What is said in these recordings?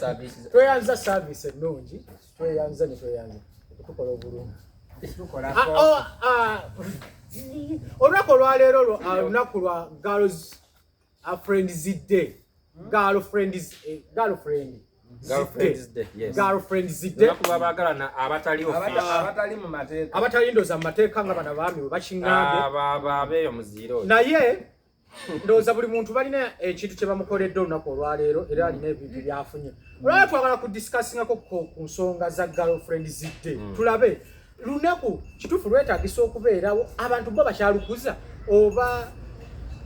services. Tweyanza service ennungi, tweyanza ne tweyanza. Tukola obulungi. Tukola olunaku olwaleero olunaku lwa Girls Friends Day. Girlfriends Day. Yes. Girlfriends Day. Abagalana abatali mu mateeka. Abatali ndoza mu mateeka nga bana baami we bakingambe. Abeeyo muziro. Naye ndoza buli muntu balina ekintu kye bamukoledde olunaku olwaleero era alina ebintu byafunye. Olwaleero twagala kudiscussingako ku nsonga za Girlfriends Day. Tulabe lunaku kituufu lwetaagisa okubeerawo abantu bo bakyalukuza oba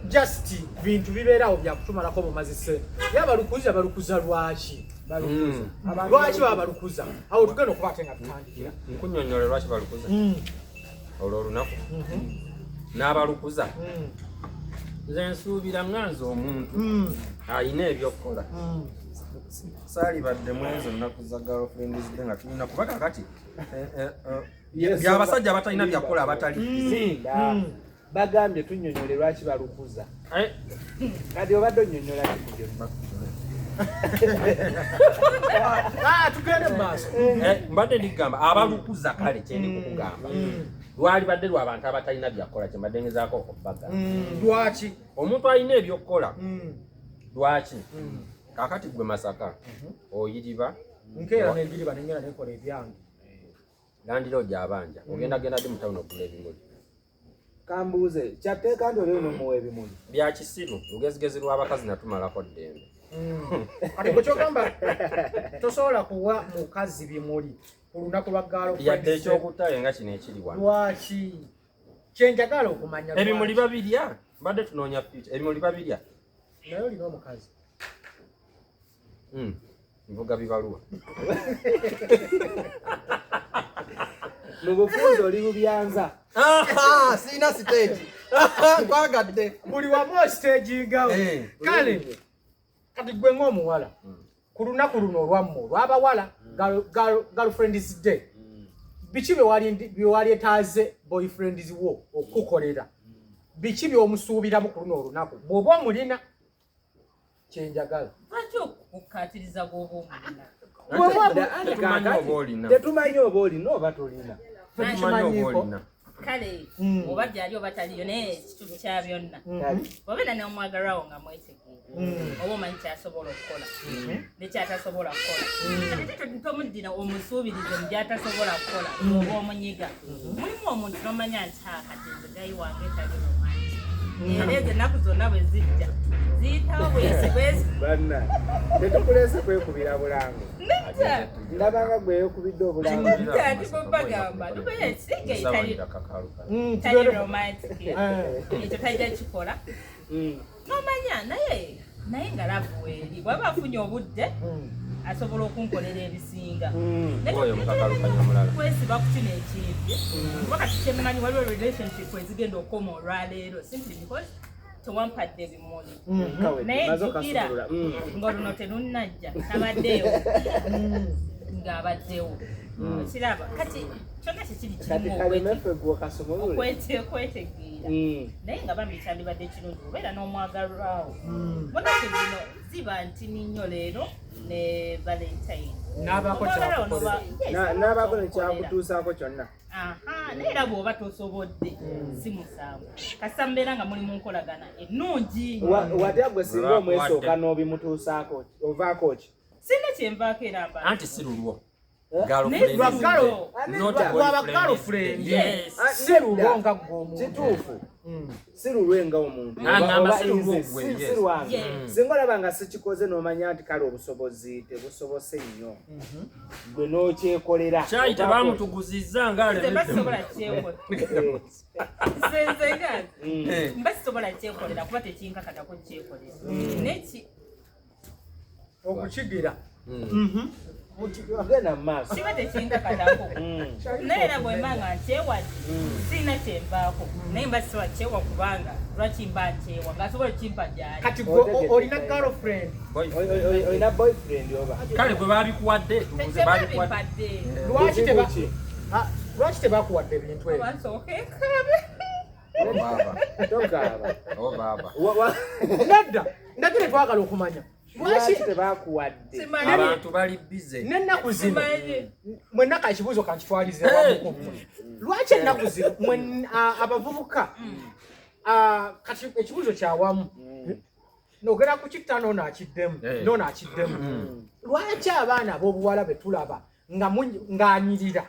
just bintu bibeerawo byakutumalako mu mazise. Yabalukuza balukuza lwaki? Lwaki babalukuza? Awo tugenda okuba ate nga tutandikira. Nkunnyonnyola lwaki balukuza. Olwo olunaku. N'abalukuza. Nze nsuubira nganza omuntu alina ebyokukola. Saalibadde mwezo nnaku za Girlfriends Day nga tulina kuba kakati by'abasajja abatalina byakukola abatali. Bagambye tunnyonnyole lwaki balukuza. Kati obadde onnyonnyola kikubye. Tugende mu maaso. Mbadde ndigamba abalukuza kale kye ndi kukugamba. Lwali badde lw'abantu abatalina byakukola kye mbadde ngezaako okubbaga. Lwaki? Omuntu alina ebyokukola. Lwaki? Kakati gwe Masaka oyiriba nkeera n'ebiriba nengera nekola ebyange. Landiro gy'abanja ogenda ddi mu tawuni okugula ebimuli. Kambuuze kyatteeka nti oli ono muwa ebimuli. Bya kisiru lugezigezi lw'abakazi natumalako ddembe. Kati bwe kyogamba tosobola kuwa mukazi bimuli ku lunaku lwa Girlfriends. Yadde ekyokutaye nga kino ekiri wano. Lwaki? Kyenjagala okumanya lwaki. Ebimuli babirya mbadde tunoonya future. Ebimuli babirya. Naye olina omukazi. Nvuga bibaluwa. Mu bufunze oli bubyanza. Sina stage. Kwagadde. Buli wamu stagingawo. Kale kati gwe ng'omuwala ku lunaku luno olwammo olw'abawala Girlfriends Day. Biki bye walyetaaze boyfriends wo okukolera? Biki by'omusuubiramu ku luno olunaku bw'oba omulina? Kyenjagala. Lwaki okukkaatiriza bw'oba omulina? Tetumanyi oba olina oba tolina. Kale oba gyali oba taliyo naye ekitundu kya byonna obeera n'omwagalwawo nga mwetegeera oba omanyi kyasobola okukola nekyatasobola kukola tomuddira omusuubirize mu byatasobola kukola oba omunyiga. Mulimu omuntu n'omanya nti kati nze gayi wange tali romanti era ezo ennaku zonna bwe zijja ziyitawo bwezi banna tetukuleese kwekubira bulango. Ndabanga gweyokubidde obulango. Ati bagamba tukola ekisinga etali romantic ekyo tajja kikola n'omanya naye nga lavu eri bw'aba afunye obudde asobola okunkolera ebisinga. Kwesiba ku kino ekindi kuba kati kyemumanyi waliwo relationship ezigenda okukoma olwaleero simply because tewampadde bimuli naye jjukira ng'oluno terunnajja nabaddeyo ng'abaddewo kiraba kati kyonna kyekiri kirimuokwetegeera naye nga bambi kyandibadde kirungi obeera n'omwagalwawo bonake zino ziba ntini nnyo leero ne Valentine n'abaako nekyakutuusaako kyonna. Naye era bw'oba tosobodde si musango kasita mbeera nga muli mu nkolagana ennungi. Wate gwe singa omwesooka n'obimutuusaako ovaako ki? Sina kyenvaako era mba anti si lulwo. Kituufu si lulwe nga omuntu si lwange. Singa olaba nga sikikoze n'omanya nti kale obusobozi tebusobose nnyo gwe n'okyekolera. Kyayi tebamutuguzizza ngabasobola kyekolera mbasobola kyekolera kuba tekinkakatako kyekolera neki okukigira agenda mu maaso kiba tekinkakatako naye era bwemanga nkyewadde sirina kyenvaako naye mba sisobola kyewa kubanga lwaki mba nkyewa ngaasobola kimpa gyali. Kati olina girlfriend olina boyfriend oba kale bwe babikuwadde tebabimpadde lwaki tebakuwadde ebintu ebyo? Bansooka enkabe tokaaba baba nedda ndagire twagala okumanya lwaki tebakuwadde abantu bali bize n'ennaku zino mwenna ka ekibuuzo kankitwalize wamuko lwaki ennaku zino abavubuka kati ekibuuzo kyawamu nogera ku kitta n'ono akiddemu n'ono akiddemu lwaki abaana ab'obuwala be tulaba ng'anyirira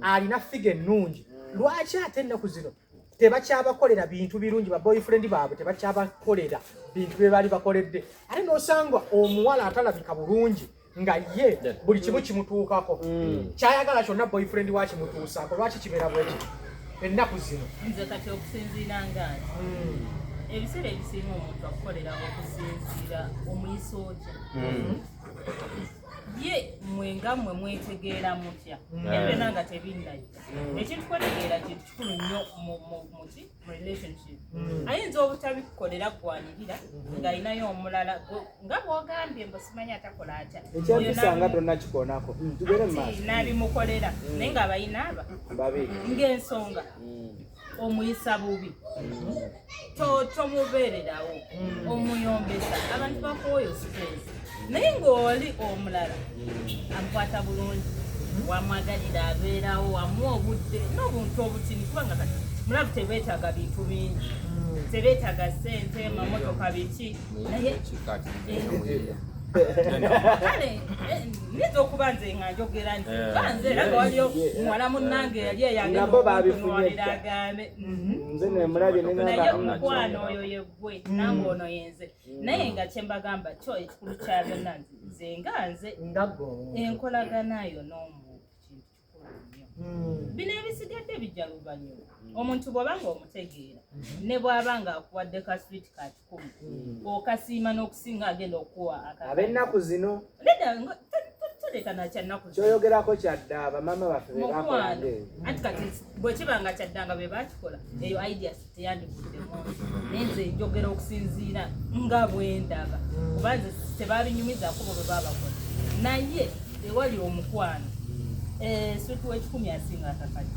alina figa ennungi lwaki ate ennaku zino tebakyabakolera bintu birungi ba boyfriend baabwe tebakyabakolera bintu bye bali bakoledde ate n'osanga omuwala atalabika bulungi nga ye buli kimu kimutuukako kyayagala kyonna boyfriend wa kimutuusaako lwaki kibeera bwekiti ennaku zino nze kati okusinziira ngani ebiseera ebisinga omuntu akukolera okusinziira omuyiso otya ye mwenga mmwe mwetegeera mutya ebyonna nga tebinnajja ekitukolegeera kintu kikulu nnyo mu relationship ayinza obutabikukolera kwanirira ng'alinayo omulala nga bw'ogambye mbu simanyi atakola atya ekyempisa nga tonnakikoonako tugere mumaaso n'abimukolera naye ng'abayina aba ng'ensonga omuyisa bubi tomubeererawo omuyombesa abantu bakuwoyo stress naye ng'oli omulala amukwata bulungi wamwagalira abeerawo wamuwa obudde n'obuntu obutini kubanga kati mulabu tebeetaaga bintu bingi tebeetaaga ssente mamotoka biki naye kale nito okuba nze nga njogera nti banze era nga waliyo muwala munnange yali eyangeokutunwalira agambe nze nemulabye naye omukwano oyo yeggwe nange ono yenze naye nga kyembagamba kyo ekikulu kya byonna nze nga nze enkolaganayo n'omuntu kintu kikulu nnyo bino ebisigadde bijja luvannyuma omuntu bw'obanga omutegeera ne bw'aba nga akuwadde ka switi ka 10 okasiima n'okusinga agenda okuwa ab'ennaku zino toleka nakyannaku kyoyogerako kyadda bamama baffe bebakola anti kati bwe kibanga kyaddanga be bakikola eyo ideas teyandikuddemu naye nze njogera okusinziira nga bwendaba kuba nze tebabinyumizaako bo bwe babakola naye ewali omukwano switi w'ekikumi asinga akakali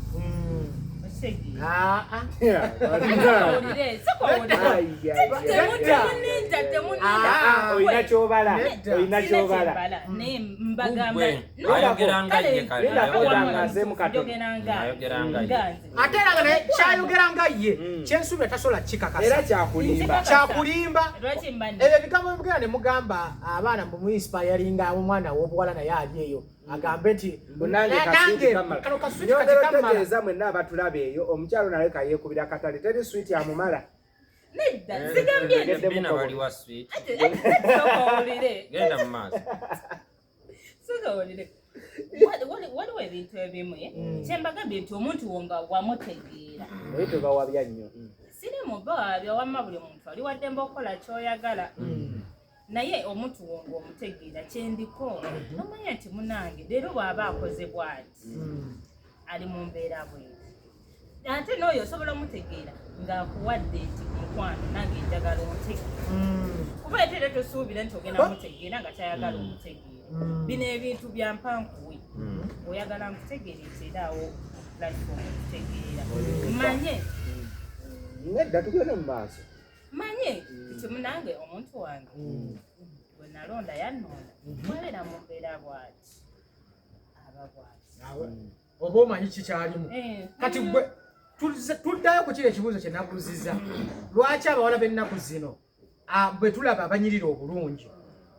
olina kyobala ate era naye kyayogera nga ye kyensuubira tasobola kikakasa era kyakulimba ebyo ebigambo bibugera ne mugamba abaana mumuinsipayalinga omwana w'obuwala naye ali eyo agambe nti nangeotegeeza mwenna abatulaba eyo omukyalo naye kayeekubira katale teri switi amumala nedda sigambye baliwa switi genda mu maaso sigawulire waliwo ebintu ebimu kyembagambye nti omuntu wonga wamutegeera naye tobawabya nnyo siri mubawabya wamma buli muntu ali waddemba okukola kyoyagala naye omuntu wonga omutegeera kyendiko nomanya nti munange leero bw'aba akoze bw'ati ali mu mbeera bweti ate n'oyo osobola omutegeera ng'akuwadde nti mukwano nange njagala omutegeera kuba etera tosuubire nti ogenda mutegeera nga kyayagala omutegeera bino ebintu bya mpankuwe oyagala nkutegeera ekyeraawo platform okutegeera manye nedda tugende mu maaso manye nti munange omuntu wange bwe nalonda yannonda mwabeera mu mbeera bw'ati aba bw'ati oba omanyi kikyalimu kati gwe tuddayo ku kiri ekibuuzo kye nabuuziza lwaki abawala b'ennaku zino bwe tulaba abanyirira obulungi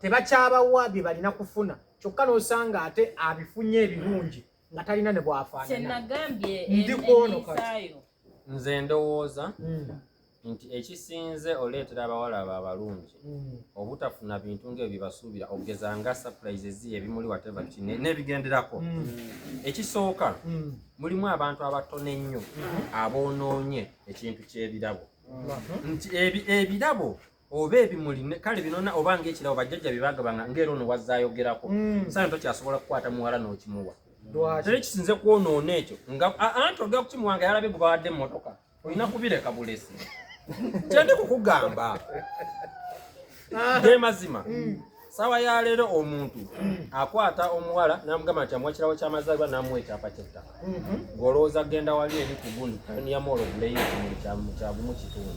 tebakyabawa bye balina kufuna kyokka n'osanga ate abifunye ebirungi nga talina ne bwafaanana kyenagambye ndikwono kati nze ndowooza nti ekisinze oleetera abawala abo abalungi obutafuna bintu ng'ebyo bibasuubira okugeza nga surprises ebimuli whatever n'ebigenderako ekisooka mulimu abantu abatono ennyo aboonoonye ekintu ky'ebirabo nti ebirabo oba ebimuli kale binona oba ng'ekirabo bajjajja bye bagabanga ng'era ono wazzaayogerako saayo tokyasobola kukwata muwala n'okimuwa teri kisinze kwonoona ekyo anti ogera kukimuwanga yalabe gwe bawadde emmotoka olina kubireka bulesi kyandi kukugamba ge mazima sawa ya leero omuntu akwata omuwala namugamba nti amuwa ekirawo ky'amazaalibwa n'amuwa ekyapa ky'ettaka ng'olowooza genda wali eri ku gundi niyamuola obuleyo ekimuli kyagumu kitundu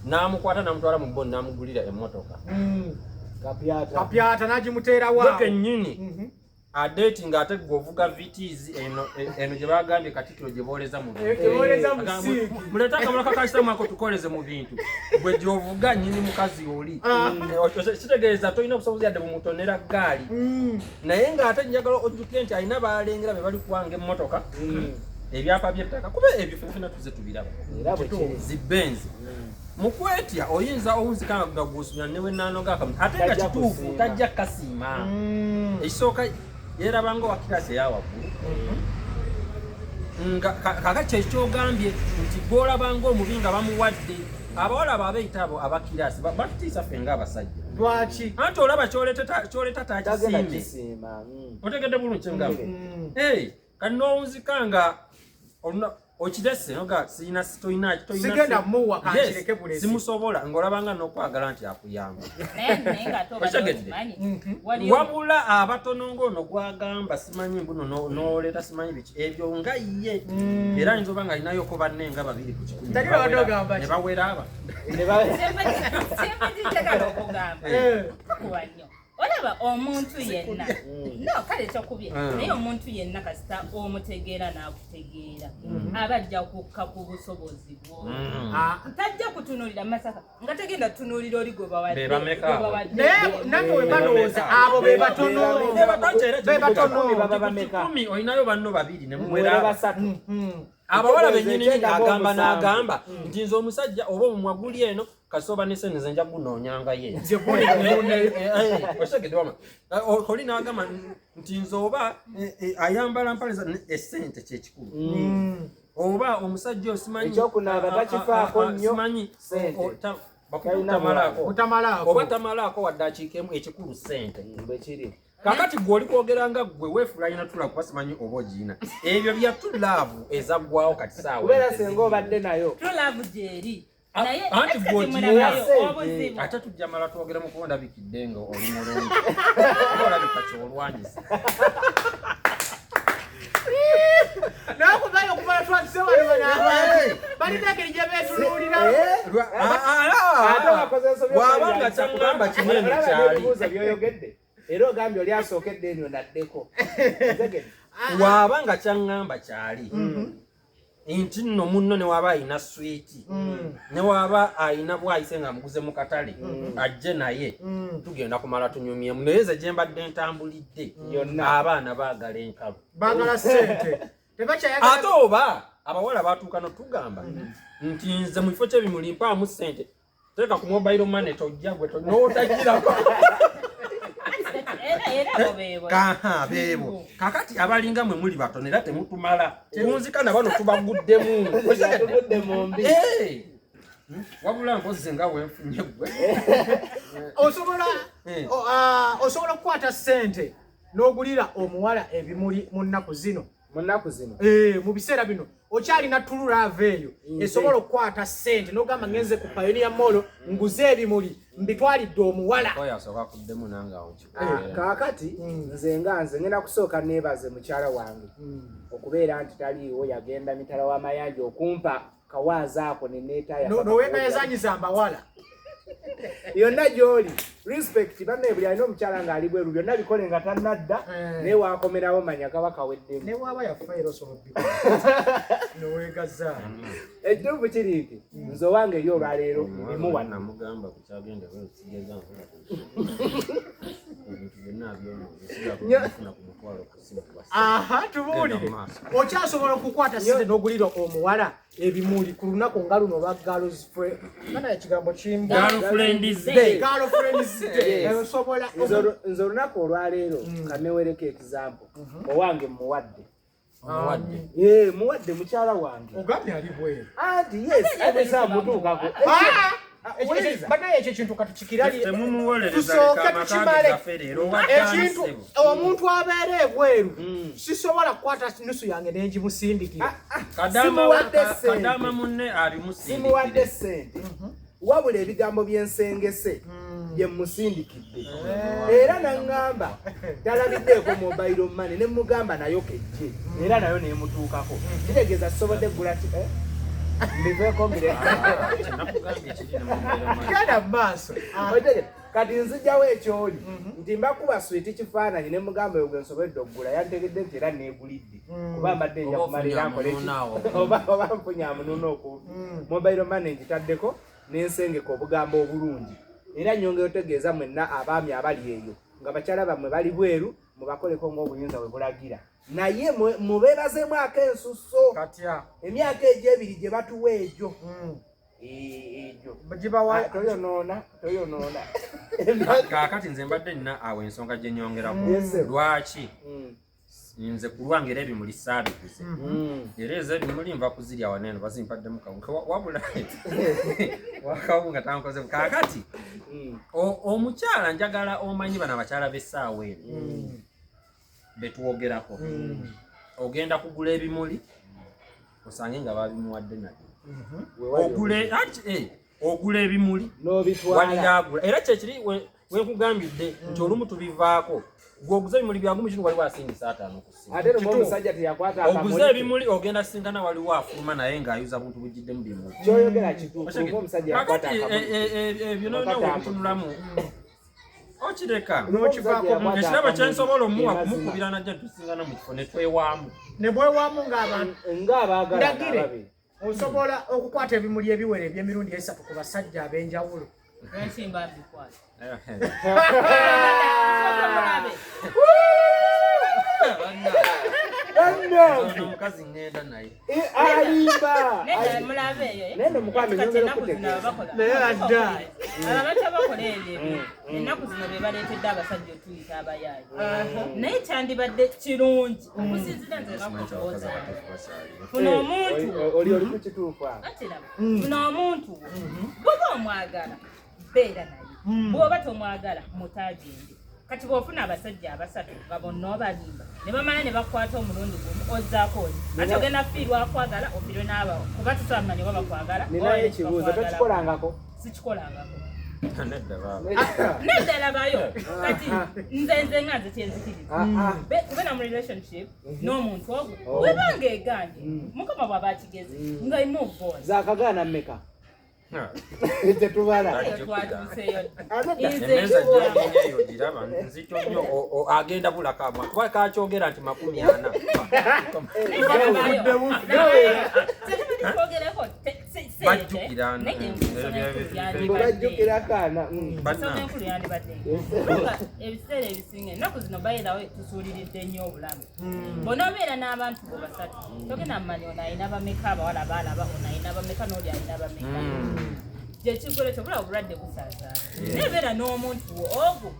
n'amukwata n'amutwala mu bboni n'amugulira emmotoka kapyata nagimuteera wa Doke nyini adeti ngate govuga VTs eno gye bagambye Katikkiro gye booleza mu bintu muletaka mulaka kasitamu ako tukoleze mu bintu gwe gyovuga nyini mukazi oli kitegeeza tolina obusobozi yadde bumutonera gaali naye ng'ate njagala ojjukire nti alina balengera be bali kuwanga emmotoka ebyapa by'ettaka kuba ebyo fena tuze tubiraba zibenzi mukwetya oyinza owunzikanga gagusunya newe nanoga kamu ate nga kituufu tajja kasiima ekisooka yerabanga wakirasi eyawaggulu nga kakati ekyogambye nti gwolabanga omubi nga bamuwadde abawala babeeyita abo abakirasi batutiisa ffe ng'abasajja lwaki anti olaba kyoleta takisiime otegedde bulungi kyengamba kati n'owunzikanga okirese noga sigenda muwa kanchireke bulezi simusobola ngolabanga n'okwagala nti akuyamba wabula abatono ng'ono gwagamba simanyi mbuno n'oleta simanyi biki ebyo nga ye era ayinza oba nga alinayoko banne nga babiri ku kikumi ne bawera aba olaba omuntu yenna no kale kyokubye naye omuntu yenna kasita omutegeera n'akutegeera abajja kukka ku busobozi bwo tajja kutunuulira masaka nga tegenda tunuulira oli gwe bawadde naye webalowooza abo be batono kumi olinayo banno babiri ne muwera basatu abawala bennyini agamba n'agamba nti nze omusajja oba omumwa guli eno kasoba n'esente ze nja gunoonyanga ye osegedwama oli n'agamba nti nze oba ayambala mpale essente kyekikulu oba omusajja osimanyi simanyi oba tamalaako wadde akiikemu ekikulu ssente kakati gw'oli kwogeranga gwe weefula alina tula kuba simanyi oba ogiina ebyo bya tulaavu ezaggwawo kati saawa kubeera singa obadde nayo tulaavu gyeri anti ate tujja mala twogera mu kuba ndabikidde nga oli mulungi olabika kyolwanyisa nakuvayo okubala twatise wano banaabantu balina engeri gye beetunuulira wabanga kyaŋŋamba kinene kyali byoyogedde era ogambye oli asookedde enyo naddeko wabanga kyaŋŋamba kyali nti nno munno ne waba ayina switi ne waba ayina bwayise nga muguze mu katale ajje naye tugenda kumala tunyumyemu naye ze gye mbadde ntambulidde abaana baagala enkalu baagala ssente ate oba abawala batuuka notugamba nti nze mu kifo kyebimuli mpaamu ssente teeka ku mobile money tojja gwe n'otagirako beebo kakati abalinga mwe muli batono era temutumala kunzikana bano tubaguddemu wabula mpozi nga wenfunye gwe osobola okukwata ssente n'ogulira omuwala ebimuli mu nnaku zino mu biseera bino okyalina tululaava eyo esobola okukwata ssente n'ogamba ngenze ku Pioneer Mall nguze ebimuli mbitwalidde omuwala kaakati nze ngenda kusooka neebaze mukyala wange okubeera nti taliiwo yagenda mitala w'amayanja okumpa kawaaza ako noweekayazanyiza ambawala yonna gy'oli respect banne buli alina omukyala ng'ali bweru byonna bikole nga tannadda naye waakomerawo manya kaba kaweddemu ne waaba yafayira osobola noweegaza ekituufu kiri nti nze owange eri olwaleero emuwa namugamba kukyagenda wesigeza ebintu byonna byonafuna ku mutwalo kusimu tubuulire okyasobola okukwata ssente n'ogulira omuwala ebimuli ku lunaku nga luno olwa gana ekigambo osobola nze olunaku olwaleero kanewereko ekizampo owange muwadde muwadde mukyala wange ogambye ali bweru anti yesamutuukako banaye ekyo ekintu katukikirali tusooke tukimale ekintu omuntu abeera ebweru sisobola kukwata nusu yange nengimusindikira kadama munne simuwadde ssente wabula ebigambo byensengese bye musindikidde era naŋŋamba talabiddeeko mobile money ne mugamba nayo kejje era nayo nemutuukako kitegeeza sisobodde gula genda maaso kati nzijjawo ekyoli nti mbakuba switi kifaananyi ne mugamba yo gwe nsobedde okugula yantegedde nti era neegulidde kuba mbadde nja kumalira oba nfunye amunuuna okumpi mobile money ngitaddeko n'ensengeka obugambo obulungi era nyongera otegeeza mwenna abaami abali eyo nga bakyala bammwe bali bweru mubakoleko ng'obuyinza bwe bulagira naye mubeebazeemu ak'ensusso katya emyaka egyo ebiri gye batuwa egyo egyo toyonoona kaakati nze mbadde nina awo ensonga gye nyongerako lwaki nze kulwange era ebimuli saabikuze era ezo ebimuli nva kuzirya waneno bazimpaddemu kawunga wabula wakawunga tankoze kaakati omukyala njagala omanyi bano abakyala b'essaawa eno betwogerako ogenda kugula ebimuli osange nga babimuwadde nabyo ogula ebimuli waliragula era kyekiri wekugambidde nti olumu tubivaako gwoguza ebimuli bya 10 waliwo asingisa 5 oguza ebimuli ogenda singana waliwo afuluma naye ng'ayuza buntu bugiddemu bimuli ebyo nonewo okutunulamu okireka ekirabo kyensobola omuwa kumukubira najja tusingana mu kifo ne twewaamu ne bwewaamu ng'abaagala osobola okukwata ebimuli ebiwere eby'emirundi 3 ku basajja ab'enjawulo ensimba mbikwata omukazi ngenda naye alimba nende mukwame nyongera naye adda ababaca bakola ebyo ennaku zino be baleetedde abasajja otuyita abayaayi naye kyandibadde kirungi okusinzira nze bakukooza funa omuntu oli ku kituufu funa omuntu bwoba omwagala beera naye bwoba tomwagala mutagende kati bwofuna abasajja abasatu nga bonna obalimba ne bamala ne bakwata omulundi gumu ozzaako oli ati ogenda fiirwa akwagala ofirwe n'abawo kuba tusamanya oba bakwagala ninayo ekibuuzo tokikolangako sikikolangako neddala bayo kati nze nga nze kyenzikiriza kubena mu relationship n'omuntu ogwo webanga eganye mukama bw'aba akigeze nga imuvoa zakagaana mmeka tetubala emeza gyeyo giraba nzito nnyo agenda bulakamwa kuba kakyogera nti 40 bajjukira akaana ebiseera ebisinga ennaku zino bayirawe tusuuliridde nnyo obulamu bonaobeera n'abantu bo basatu togenda mumanya ono alina bameka abawala baalaba ono alina bameka n'oli alina bameka gyekigole kyobula obulwadde busaasaana nebeera n'omuntu ogwo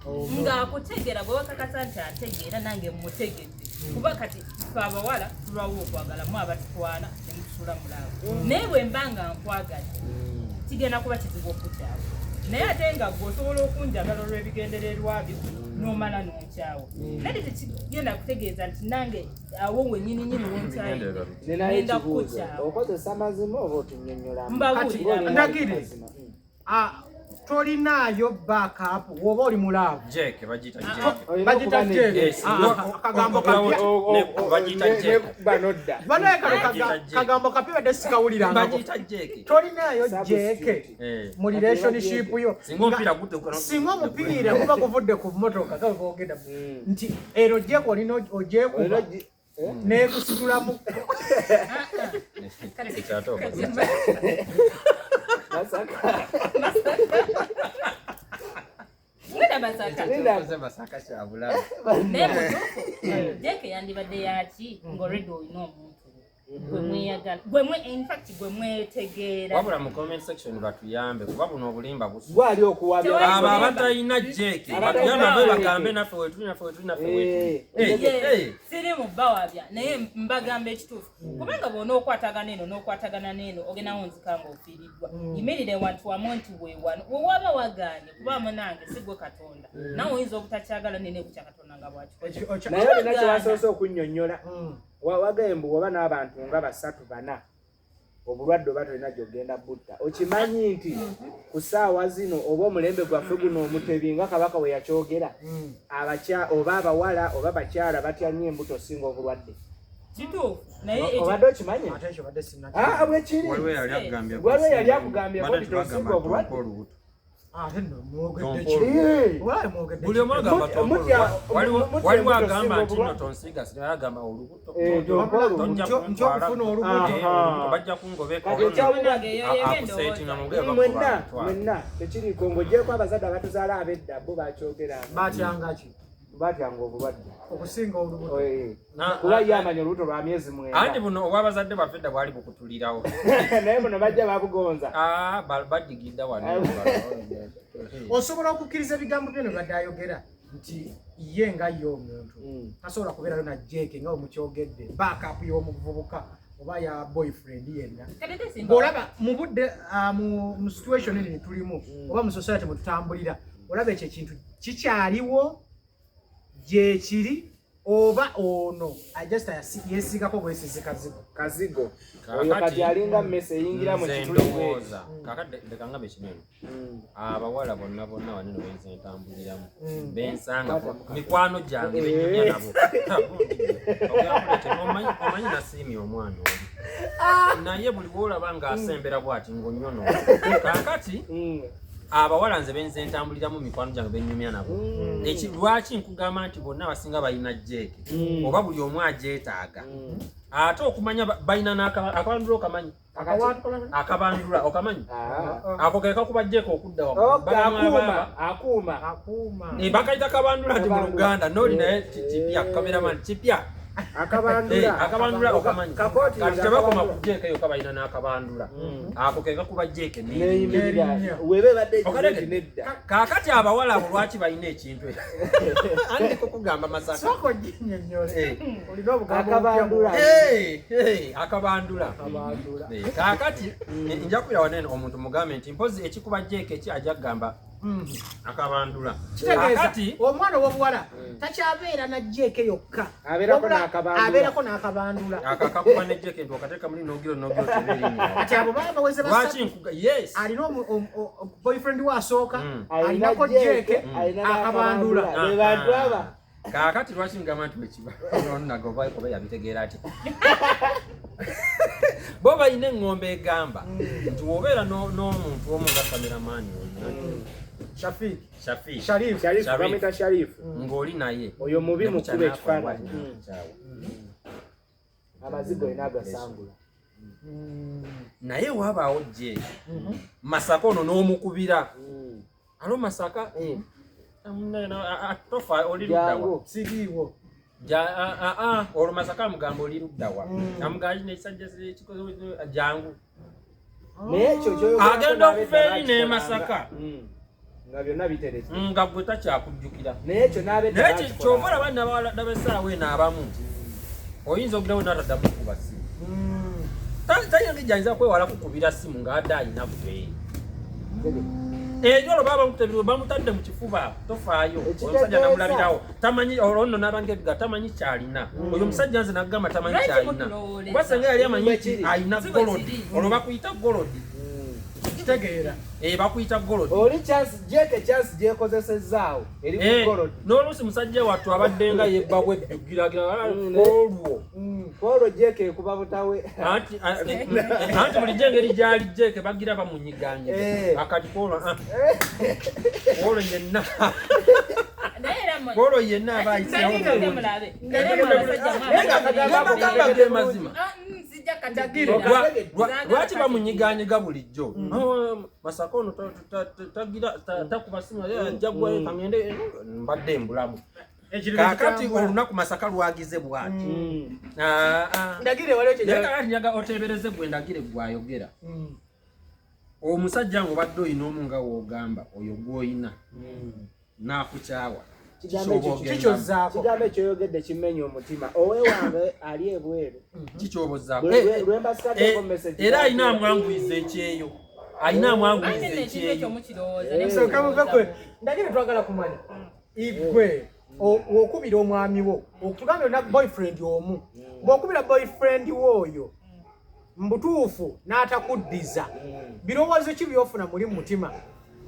ng'akutegeera gwe wakakasa nti ategeera nange mutegedde kuba kati fe abawala tulwawo okwagala mu abatutwana ne mutusula mulaawo naye bwe mba nga nkwagadde kigenda kuba kizibu okukyawa naye ate nga gwe osobola okunjagala olw'ebigendererwa byo n'omala n'onkyawo naye tekigenda kutegeeza nti nange awo wennyininyini wonkyayo ngenda kukukyawo okozesa amazima oba otunyonyola mbabuulira ndagire tolinaayo backup woba oli mulaavu jeke bagita bagita jeke akagambo kagambo kapya badde sikawulirangako tolinaayo jeke mu relationship yo singa omupiira kuba guvudde ku motoka gawe boogenda nti ero jeke olina ogyekuba nekusitulamu Masaka kyabulabe naye mutuufu jeke yandibadde yaki ng'olredde olina omuntu gwe mweyagala gwe mwetegeera wabula mu comment section batuyambe kuba buno obulimba gwali okuwabya abo abatalina jeke batuyambe abe bagambe naffe wetuli siri mu bawabya naye mbagamba ekituufu kubanga bw'ona okwatagana eno n'okwatagana n'eno ogendawo nzika nga ofiiriddwa yimirire wantu wamu nti weewano wewaba wagaanye kuba munange si gwe katonda nawe oyinza obutakyagala nene kukya katonda nga bwakikoze naye olina kyewasoose okunnyonnyola wagaye mbu oba n'abantu nga 3-4 obulwadde oba tolina gy'ogenda butta okimanyi nti ku ssaawa zino oba omulembe gwaffe guno omutebi nga kabaka we yakyogera oba abawala oba bakyala batya nnyo embuto singa obulwadde obadde okimanyi bwekiri waliwo yali akugambye nti tosinga obulwadde nno mwogedde Tompolo. ki? Walayi mwogedde buli ki? omu agamba tompolo waliwo agamba nti no tonsiga agamba olubuto Nkyokufuna olubuto. bajja kungobeka akusetinga mwenna tekiriiko ng'ogyeko abazadde abatuzaala ab'edda bo bakyogera Batyanga ki? batyanga obulwadde Okusinga olubuto. kuba ye amanya olubuto lwa myezi anti buno obwabazadde baffe edda bwali bukutulirawo naye buno bajja babugonza badigidda wano Osobola okukkiriza ebigambo byo ne badde ayogera nti ye nga ye omuntu tasobola kubeerayo na Jake nga omukyogedde backup y'omuvubuka oba ya boyfriend yenna ng'olaba mu budde mu situation eni tulimu oba mu society mwe tutambulira olaba ekyo ekintu kikyaliwo gyekiri oba ono just yesigako bwesizi kazigo oyo kati alinga mmese eyingira mu kitulowooza kakadde lekangambe kinene abawala bonna wanene benze entambuliramu bensanga mikwano gyange benyumya nabo omanyi nasiimya omwana oli naye buli bwolaba ng'asembera bw'ati ng'onnyono kakati abawala nze benze entambuliramu mikwano gyange benyumya nabo lwaki nkugamba nti bonna abasinga balina Jake oba buli omu agyetaaga ate okumanya balina n'akabandula okamanyi akabandula okamanyi ako ke kakuba Jake okudda akuuma bakayita kabandula nti mu Luganda n'oli naye kipya cameraman kipya akabandula okamanyi kati tebakoma ku Jake eyo kabalina n'akabandula ako ke kakuba Jake kakati abawala abo lwaki balina ekintu andi kukugamba Masaka akabandula kakati nja kubira wanene omuntu mugambe nti mpozi ekikuba Jake eki ajja kugamba akabandula kitegeeza omwana ow'obuwala takyabeera na Jake yokka abeerako n'akabandula akakakuba ne Jake nti okateeka muli nogiro teberinnya kati abo baba baweze lwaki yes alina boyfriend we asooka alinako Jake akabandula bantu aba kakati lwaki ngamba nti bekiba nagoba oba yabitegeera ati bo balina eŋŋombe egamba nti wobeera n'omuntu omu nga kameramaani Sharifu ng'oli naye oyo mubi mukuba ekifaananyi amazigo ina agasangula naye waabaawo Jake Masaka ono n'omukubira alo Masaka tofa oli luddawa siriiwo olwo Masaka amugamba oli luddawa amugamba nekisajja jangu agenda okuva eri ne Masaka nga byonna biteretse nga gwe takyakujjukira naye ekyo naye kyova olaba nabesaawo eno abamu oyinza okugirawo nataddamu kukuba simu talina gijjanyiza kwewala kukubira simu ng'adde ayina kuteyi ejo olwo bamutadde mu kifuba tofaayo omusajja namulabirawo tamanyi olwo n'abange ebiga tamanyi kyalina oyo omusajja nze nagamba tamanyi kyalina kuba senga yali amanyi ayina golodi olwo bakuyita golodi kitegeera bakuyita golodi oli Jake chance gyekozesezaawo eri ku golodi n'oluusi musajja wattu abadde nga yebbabwe eddugiragira olwo Jake ekuba butawe anti bulijjo engeri gyali Jake bagira bamunyiganye akati olwo yenna olwo yenna abaayisegamba ge mazima lwaki bamunyiganyiga bulijjo Masaka ono takuba simu ajagwa kangende mbadde mbulamu kakati olunaku Masaka lwagize bwati nyaga otebereze gwe ndagire gwayogera omusajja ng'obadde oyina omu nga woogamba oyo gw'oyina n'akukyawa kigambo ekyoyogedde kimenya omutima owe wange ali ebweru kikyobozaako era alina amwanguyiza ekyeyo ndagire twagala kumanya igwe okubira omwami wo okugambe na boyfriend omu ng'okubira boyfriend woyo mbutuufu n'atakuddiza birowoozo ki byofuna muli mutima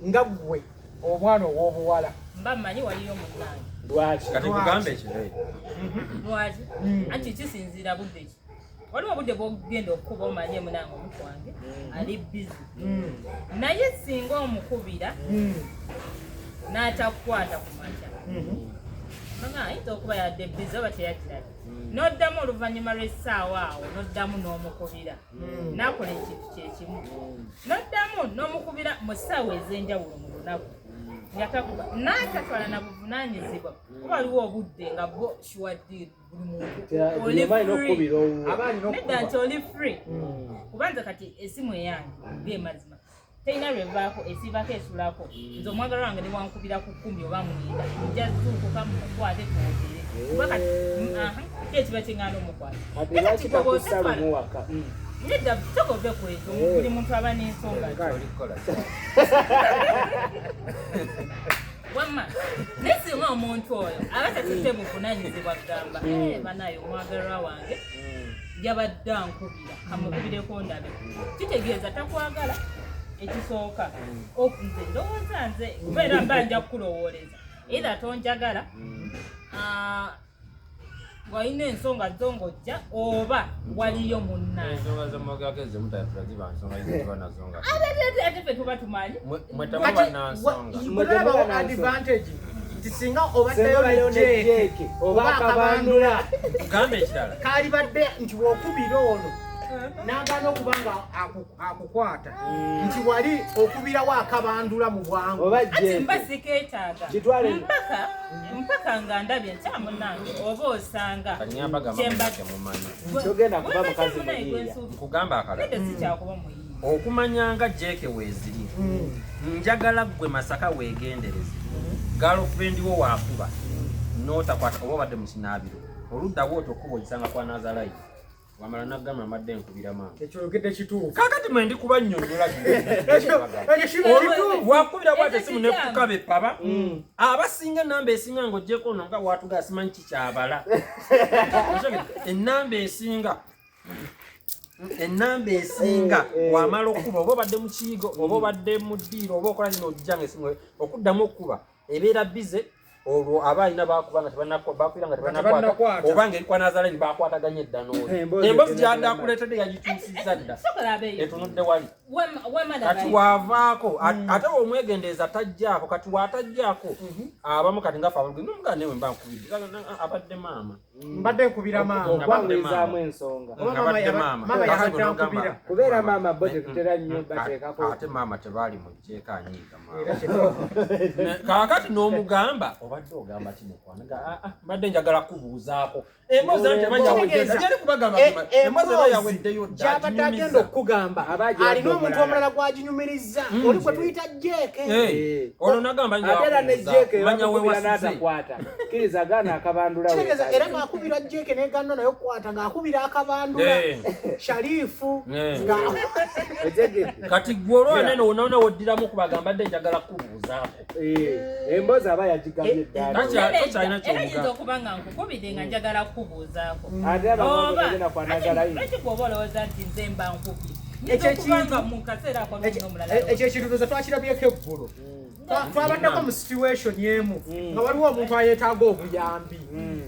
nga ggwe omwana ow'obuwala mba mmanyi waliyo munnange lwaki kati kugambe ekiro lwaki anti kisinziira budde ki waliwo obudde bwogenda okukuba omanye munange omuntu wange ali busy naye singa omukubira n'atakukwata ku makya ayinza okuba yadde busy oba teyakirabye n'oddamu oluvannyuma lw'essaawa awo n'oddamu n'omukubira n'akola ekintu kyekimu n'oddamu n'omukubira mu ssaawa ez'enjawulo mu lunaku yatakuba n'atatwala na buvunaanyizibwa kuba waliwo obudde nga bwo shuwaddi buli muntu nedda nti oli free kubanza kati esimu eyange bye mazima terina lwevaako esiibako esulako nze omwagala wange ne wankubira ku 10 oba 9 nja zuukuka mukwate twogere kuba kati ekiba kyeŋŋanda omukwate nedda togove ku ekyo buli muntu aba n'ensonga wamma naye singa omuntu oyo aba tatute buvunaanyizibwa kugamba banaye omwagalwa wange yabadde ankubira kamukubireko ndabe kitegeeza takwagala ekisooka nze ndowooza nze kubeera mba nja kukulowooleza era tonjagala walina ensonga zo ng'ojja oba waliyo munnaate fe tuba tumanyi bwetulabawo advantage nti singa obaddeyo nejeke oba akabandula tugambe ekirala kalibadde nti wokubira ono n'agaana okuba nga akukwata nti wali okubirawo akabandula mu bwangu ati mba sikeetaaga mpaka nga ndabye nkya munnange oba osanga togenda kuba mukazi muyiiya nkugamba akalala sikyakuba muyiiya okumanyanga jeke weeziri njagala gwe Masaka weegendereze girlfriend wo waakuba n'otakwata oba obadde mu kinaabiro oludda bwoti okuba ogisanga kwa Nazalayi wamala nagamba amadde nkubira maama ekyogedde kituufu kakati mwe ndi kuba nnyonnyola wakubira bwate esimu nekukaba epapa abasinga enamba esinga ng'oggyeko ono nga watugaa simanyi kikyabala enamba esinga wamala okuba oba obadde mu kiyigo oba obadde mu ddiiro oba okola kino ojja ng'esimu okuddamu okuba ebeera bize olwo abalina bakuba nga tebannakwata nga tebannakwata oba ng'eri kwa Nazalayi bakwataganye edda n'oyo emboozi gy'adde akuleetedde yagikyusizza dda etunudde wali kati wavaako ate omwegendeeza tajjaako kati waatajjaako abamu kati nga faabulge nomugana newe mba nkubidde abadde maama mbadde nkubira maama okwanguyizaamu ensonga kubeera maama bo tekutera nnyo bateekako ate maama tebaali mu jjeeka anyiiga maama kaakati n'omugamba obadde ogamba kimukwanaga mbadde njagala kubuuzaako emboozi nti tebanyawedde gyali kubagamba emboozi eba yaweddeyo gyabadde agenda okukugamba alina omuntu omulala gwaginyumirizza oli gwe tuyita jeeke olwo nagamba ate era ne jeeke bakubira n'atakwata kkiriza agaana akabandula kitegeeza era ng'akubira jeeke n'eganno naye okukwata ng'akubira akabandula sharifu kati gwe olwanene wonaona woddiramu okubagamba mbadde njagala kubuuzaako emboozi aba yagigambye eddala eyinza okuba nga nkukubidde nga njagala kukubuuzaako ate abagenda kwa Nazalayi lwaki kuba olowooza nti nze mba nkubye ekyo ekintu twakirabyeko eggulo twabaddeko mu situation emu nga waliwo omuntu ayeetaaga obuyambi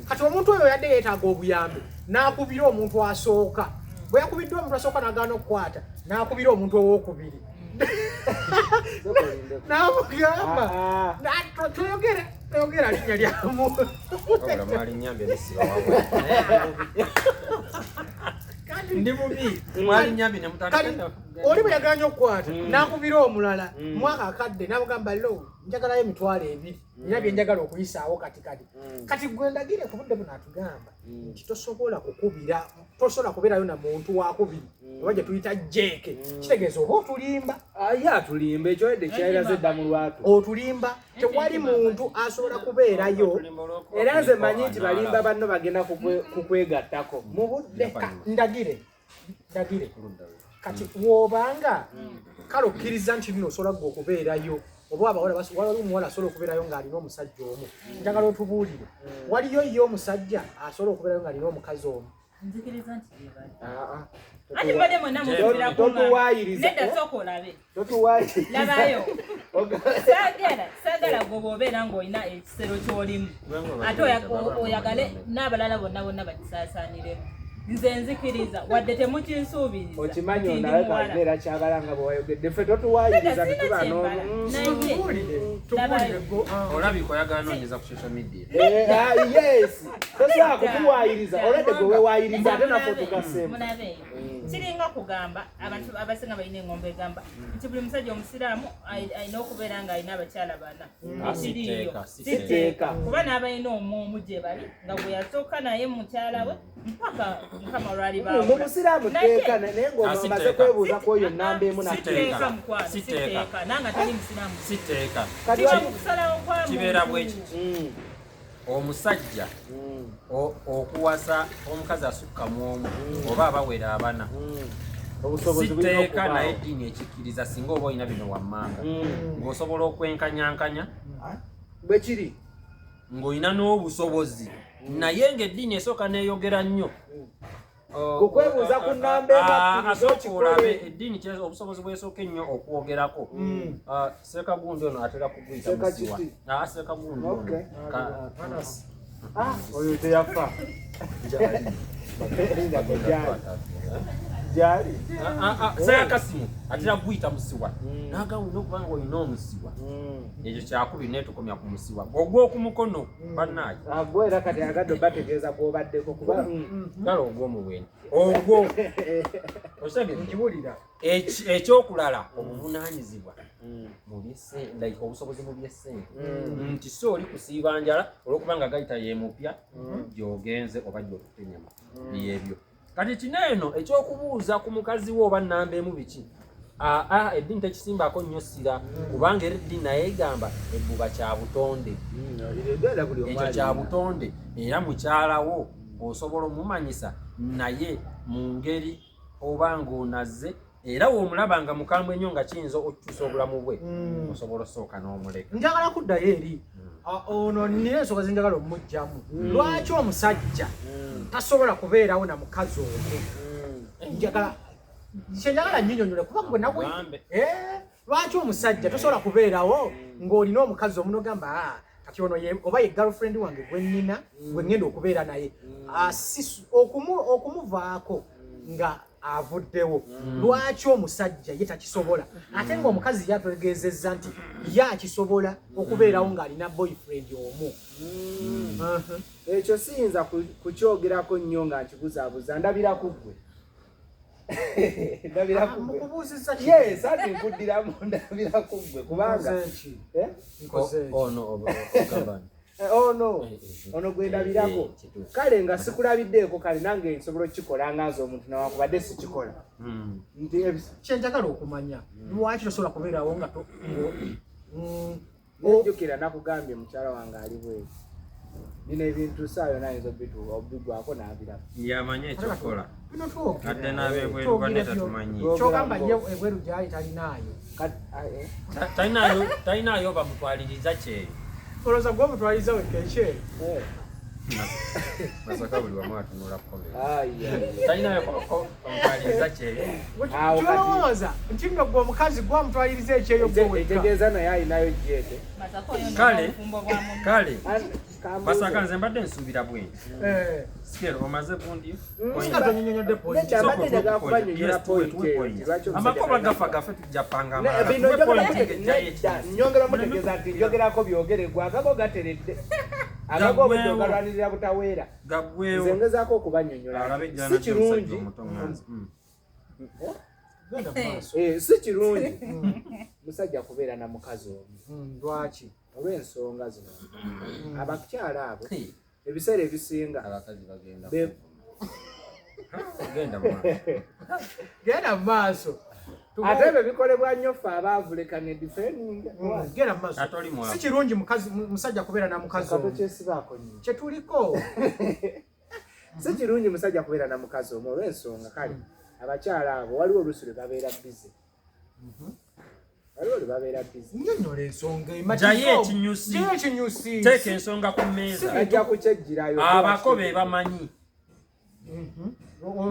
kati omuntu oyo yadde yeetaaga obuyambi n'akubira omuntu asooka bwe yakubidde omuntu asooka n'agaana okukwata n'akubira omuntu owookubiri n'amugamba toyogera linnya lyamu ndi mubi mwali nyambi ne mutandika oli bwe yaganya okukwata n'akubira omulala mwaka akadde n'amugamba lo njagalayo emitwalo 2 era bye njagala okuyisaawo katikati kati gwe ndagire ku budde buno atugamba nti tosobola kubeerayo na muntu wakubiri oba gye tuyita jeeke kitegeeza oba otulimba ye atulimba ekyo edde kyayiraze edda mu lwatu otulimba tewali muntu asobola kubeerayo era nze manyi nti balimba banno bagenda kukwegattako mu budde ndagire kati wobanga kale okkiriza nti bino osobola gwe okubeerayo oba waliwo omuwala asobola okubeerayo ng'alina omusajja omu njagala otubuulire waliyo ye omusajja asobola okubeerayo ng'alina omukazi omu nzikiriza nti ati mbadde mwena mukubira totuwaayiriza nedda sooka olabe totuwaayiriza labayo saagala gwe bw'obeera ng'olina ekisero ky'olimu ate oyagale n'abalala bonna bakisaasaaniremu nze nzikiriza wadde temukinsuubiriza okimanyi onawe kabeera kyabalanga bwewayogedde ffe totuwaayiriza tetubano olabika oyagala noonyeza ku social media yes tosobola kutuwaayiriza olwadde gwe wewaayiriza ate naffe otugaseemu kiringa kugamba abantu abasinga balina engombe egamba nti buli musajja omusiraamu alina okubeera nga alina abakyala bana ekiriyo siteeka kuba n'abalina omwomu gye bali nga bwe yasooka naye mukyala we mpaka mukama lwali mu busiraamu teeka naye ng'omaze kwebuuza ku oyo nnamba emu siteeka nanga tali musiraamu siteeka kiba mu kusalawo kwa kibeera bwekiti omusajja okuwasa omukazi asukka mu omu oba abawera abana siteeka naye eddiini ekikkiriza singa oba olina bino wammanga ng'osobola okwenkanyankanya bwe kiri ng'olina n'obusobozi naye ng'eddiini esooka neeyogera nnyo okwebuuza ku nnamba asooka olabe eddiini obusobozi bwesooka ennyo okwogerako seeka gundi ono atera kuguyita musiwa seeka gundi ono oyo teyafa gyali seeka kasimu atera kuguyita musiwa nagawunda okubanga olina omusiwa ekyo kyakubi netukomya ku musiwa ogw'okumukono bannaaki agwo era kati agadde bategeeza gwobaddeko kuba kale ogw'omuwendo ogwo nkiwulira ekyokulala obuvunaanyizibwa obusobozi mu byessente nti so oli kusiiba njala olwokubanga gayita yemupya gyogenze oba gyotutenyama byebyo kati kino eno ekyokubuuza ku mukazi we oba nnamba emu biki eddiini tekisimbako nnyo ssira kubanga era eddiini naye egamba ebbuba kya butonde ekyo kya butonde era mukyalawo osobola omumanyisa naye mu ngeri oba ng'onaze era woomulaba nga mukambwe nnyo nga kiyinza okukyusa obulamu bwe osobola osooka n'omuleka njagala kuddayo eri ono nina ensonga zenjagala omujjamu lwaki omusajja tasobola kubeerawo na mukazi omu njagala kyenjagala nnyinnyonnyole kuba gwe nagwe lwaki omusajja tosobola kubeerawo ng'olina omukazi omu nogamba kati ono oba ye girlfriend wange gwe nnina gwe ŋŋenda okubeera naye okumuvaako nga avuddewo lwaki omusajja ye takisobola ate ng'omukazi yategeezezza nti ye akisobola okubeerawo ng'alina boyfriend omu ekyo siyinza kukyogerako nnyo nga nkibuzaabuza ndabiraku ggwe yes ati nkuddiramu ndabiraku ggwe kubanga ono gwe ndabirako kale nga sikulabiddeeko kale nange nsobola okukikola nga nze omuntu nawakubadde sikikola kyenjagala okumanya lwaki tosobola kubeerawo nga nejjukira nakugambye mukyala wange ali bweru bino ebintu saayo nayinza obigwako nabirako yamanye ekyokola ate n'abebweru badde tatumanyi kyogamba ye ebweru gyali talinaayo talinaayo bamutwaliriza kyeyo olowooza gwe omutwaliriza wekekyeyo masaka buli wamu atunula talinayo omutwaliriza kyeyo kyolowooza nti nno gwe omukazi gwe omutwaliriza ekyeyo tegeeza naye alinayo jete kale basaka nze mbadde nsuubira bwenti sikero omaze gundi amakoba gafa gafe tujapanga nyongera mutegeeza nti njogerako byogeregwa agago gateredde agago obudogalwanirira butaweera nze ngezaako okubanyonyola si kirungi si kirungi musajja kubeera na mukazi omu lwaki olw'ensonga zino abakyala abo ebiseera ebisinga abakazi bagenda genda mu maaso ate ebyo bikolebwa nnyo ffe abaavulekane difeninga genda mu maaso si kirungi musajja kubeera na mukazi omu kyesibaako nnyo kyetuliko si kirungi musajja kubeera na mukazi omu olw'ensonga kale abakyala abo waliwo oluusi lwe babeera bize waliwo lwe babeera bize nnyonnyola ensonga jayo ekinyusi teeka ensonga ku mmeeza ajja kukyejjirayo abako be bamanyi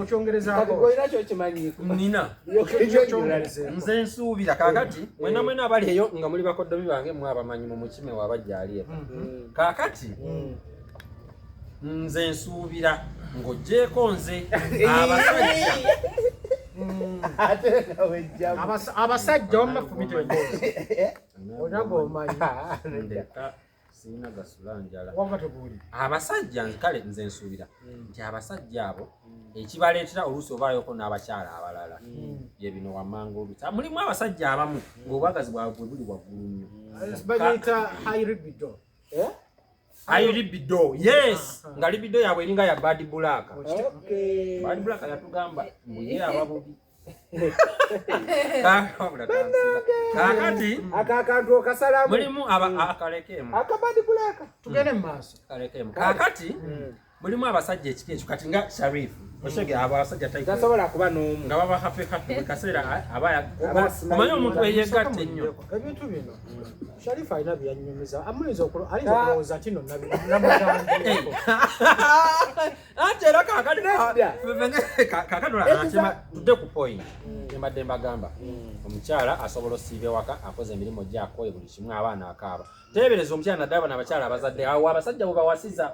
okyongerezaako olina kyokimanyiiko nina nze nsuubira kaakati mwena mwena abali eyo nga muli bakoddomi bange mwe abamanyi mu mukime waabajja ali eba kaakati nze nsuubira ng'oggyeko nze abasajja ate nawe jjamu abasajja wamafumita emboozi onaga omanyi ndeka sirina gasula njala wava tebuuli abasajja kale nze nsuubira nti abasajja abo ekibaleetera oluusi obaayoko n'abakyala abalala ye bino wammanga oluusi mulimu abasajja abamu ng'obwagazi bwabwe buli waggulu nnyo bagiyita high libido ayo libido yes nga libido yaabwe eringa ya bad black okay bad black yatugamba muye ababubi kakati akakantu okasalamu mulimu akalekeemu akabadi bulaka tugende mu maaso kalekeemu kakati mulimu abasajja ekiki ekyo kati nga Sharif oshege abasajja tasobola kuba n'omu nga baba happy buli kaseera omanyi omuntu eyegatta ennyo ebintu bino Sharifu alina byanyumiza amuyinza okulowooza tino namugambye anti era kakati tudde ku point embadde mbagamba omukyala asobola osiiba ewaka akoze emirimu gyakoye buli kimu abaana akaaba teebereza omukyala naddala bano abakyala abazadde awo abasajja bwe bawasiza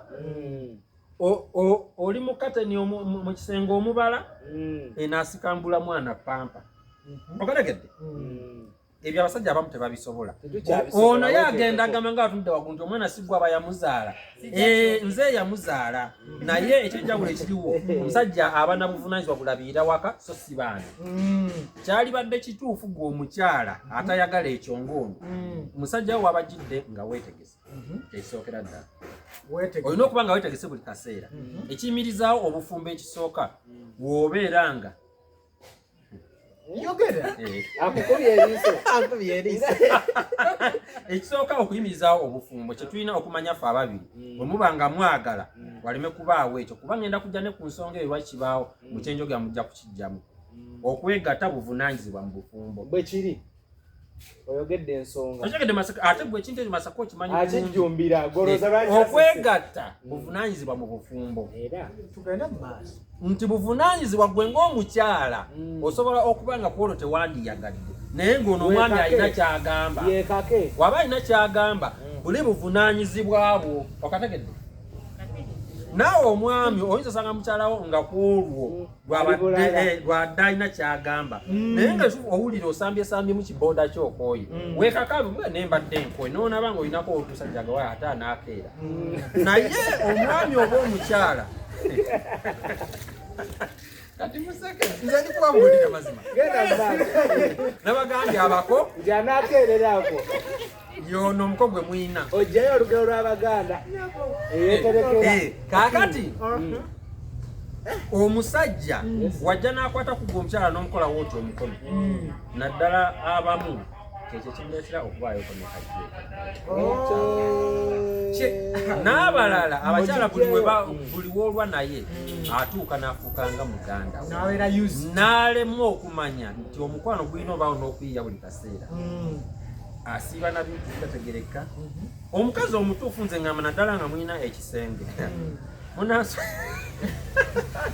oli mu kateni mu kisenge omubala enaasikambula mwana pampa okategedde ebyo abasajja abamu tebabisobola ono ye agenda agamba nga atunudde waggulu nti omwana siggwa aba yamuzaala nze yamuzaala naye ekyenjawulo ekiriwo omusajja aba na buvunaanyizibwa bulabirira waka so si baana kyalibadde kituufu gwe omukyala atayagala ekyo ng'ono omusajja we wabagidde nga weetegese ekisookera ddala olina okuba nga weetegese buli kaseera ekiyimirizaawo obufumbo ekisooka w'obeera nga yogera akukubye eriiso ekisooka okuyimirizaawo obufumbo kye tulina okumanya ffe ababiri bwe muba nga mwagala waleme kubaawo ekyo kuba ngenda kujja ne ku nsonga eyo lwakibaawo mu kyenjogera mujja kukijjamu okwegatta buvunaanyizibwa mu bufumbo bwe kiri oyogedde ensonga ate gwe ekintu ekyo Masaka okimanyi akijjumbira goloza okwegatta buvunaanyizibwa mu bufumbo era tugende mu maaso nti buvunaanyizibwa gwe ng'omukyala osobola okuba nga kwolwo tewandiyagadde naye ng'ono omwami alina kyagamba yekake waba alina kyagamba buli buvunaanyizibwa bwo okategedde naawe omwami oyinza osanga mukyalawo nga kwolwo lwadde alina kyagamba naye nga owulira osambyesambye mu kiboda kyokooye weekakabe nembadde enkoye noonaba nga olinako otusajja gawaya ate anaakeera naye omwami oba omukyala kati museke nze ndikubabuulira mazima nabagambye abako nti anaakeererako yono omuko gwe mwina ojjayo olugero lw'Abaganda eyeterekera kaakati omusajja wajja n'akwata ku gwe omukyala n'omukola wooti omukono naddala abamu kyekyo kimuleetera okubaayoko ne kajje n'abalala abakyala buli woolwa naye atuuka n'afuuka nga muganda n'alemu okumanya nti omukwano gulina obaawo n'okuyiya buli kaseera asiiba na bintu bitategereka omukazi omutuufu nze ngamba naddala nga mulina ekisenge munaso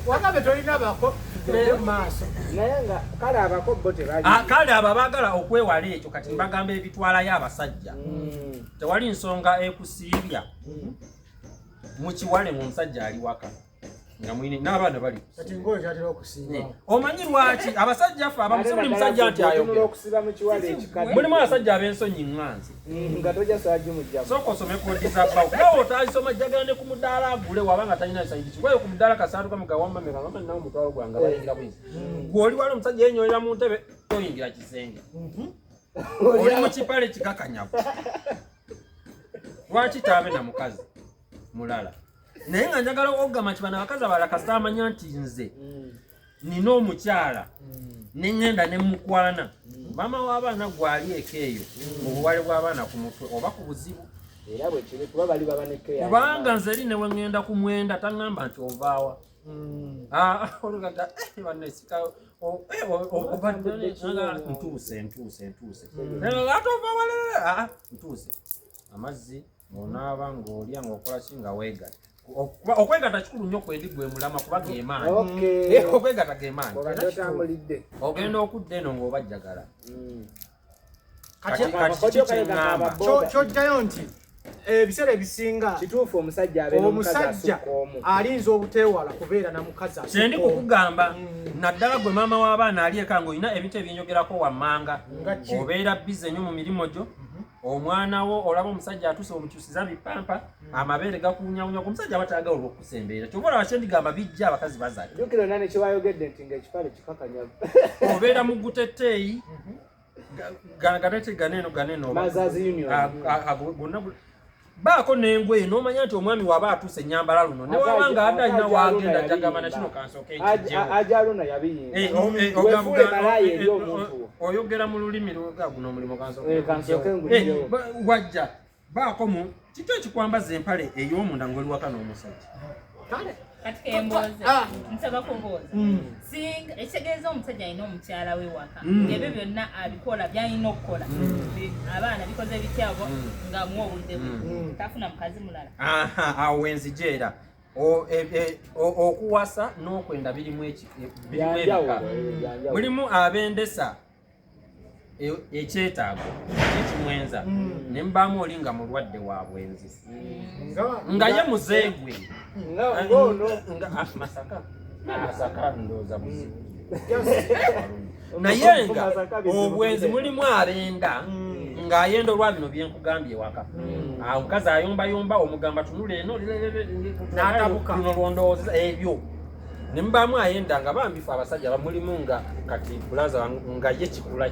wagabe tolina bako tugende mu maaso naye nga kale abako bo tebali kale abo baagala okwewala ekyo kati mbagamba ebitwalayo abasajja tewali nsonga ekusiibya mukiwale mu musajja ali waka nga mwine n'abaana bali kati ngoye kyatera okusiiba omanyi lwaki abasajja ffe abamusi buli musajja nti ayogera okusiba mu kiwale ekikadde mulimu abasajja ab'ensonyi ŋŋanzi nga tojja saagi mujjamu sooka osome koodi za bbawo nawe otagisoma jjagala ne ku mudaala agule wabanga talina sayidi kikwayo ku mudaala kasaatu kamugawamba mekangamba nawe omutwalo gwanga bayingira bwinzi gw'oli wali omusajja yenyolera mu ntebe toyingira kisenge oli mu kipale kikakanyavu lwaki taabe na mukazi mulala naye nga njagala okugamba nti bano abakazi abalala kasita amanya nti nze nina omukyala ne ŋŋenda ne mukwana maama w'abaana gwali eka eyo obuwale bw'abaana ku mutwe oba ku buzibu era bwe kiri kuba bali baba nekeya kubanga nze eri ne we ŋŋenda ku mwenda taŋŋamba nti ovaawa olugada banesika ntuuse ate ovaawalere ntuuse amazzi ng'onaaba ng'olya ng'okola ki nga weegatta okwegatta kikulu nnyo kwendigwe mulama kuba gemaanyi okwegatta gemaanyi ogenda okudda eno ng'obajjagala kati kiki kyeŋŋamba kyojjayo nti ebiseera ebisinga kituufu omusajja abeera omusajja alinza obuteewala kubeera na mukazi kyendi kukugamba naddala gwe maama w'abaana ali eka ng'olina ebintu ebinyogerako wammanga obeera bize nnyo mu mirimu gyo omwana wo olaba omusajja atuse omukyusiza bipampa amabeere gakuunyawunya ku musajja abatayagala olw'okusembeera kyova olaba kyendigamba bijja abakazi bazadde jjukira nane kyewayogedde nti ng'ekipale kikakanyavu obeera mu gutetteeyi ganete ganeno gonna baako n'engoye n'omanya nti omwami waba atuuse ennyambala luno ne waba nga adde alina wagenda jagamba na kino kansooka ajaluna oyogera mu lulimi guno omulimu wajja baako mu kiki ekikwambaza empale ey'omunda ng'oli waka n'omusajja katika emboze nsaba kubuuza singa ekitegeeza omusajja alina omukyala we waka ebyo byonna abikola byalina okukola abaana bikoze bityabo nga muwa obudde bwe tafuna mukazi mulala awo wenzijeera okuwasa n'okwenda birimu ebika mulimu abendesa ekyetaago ekimwenza ne mubaamu oli nga mulwadde wa bwenzi nga ye muzeegwe masaka ndooza buzibu naye nga obwenzi mulimu abenda ng'ayenda olwa bino byenkugambye waka omukazi ayombayomba omugamba tunula eno luno lwondowooza ebyo ne mubaamu ayenda nga bambifu abasajja bamulimu nga kati bulaza nga ye kikula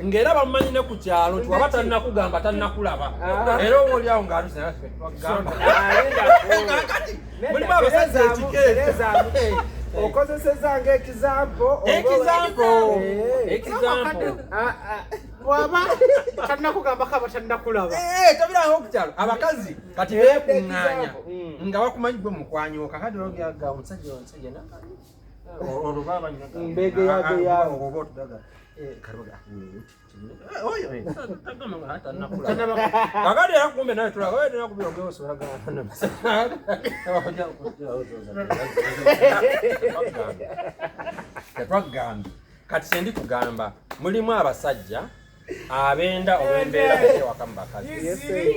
ng'era bamumanyi ne ku kyalo nti waba tannakugamba tannakulaba era oba oliawo ng'alusegamba mulimu abasajja ekikeezamu okozeseza ng'ekizampo bwaba tannakugamba kaba tannakulaba tabiraho okukyalo abakazi kati beekuŋŋaanya nga bakumanyi gwe mukwanyooka kati ogyaga omusajja olubaabanyoba otugaga kakati era kumbe nawe tetwagambye kati kyendi kugamba mulimu abasajja abenda olw'embeera eri ewaka mu bakazi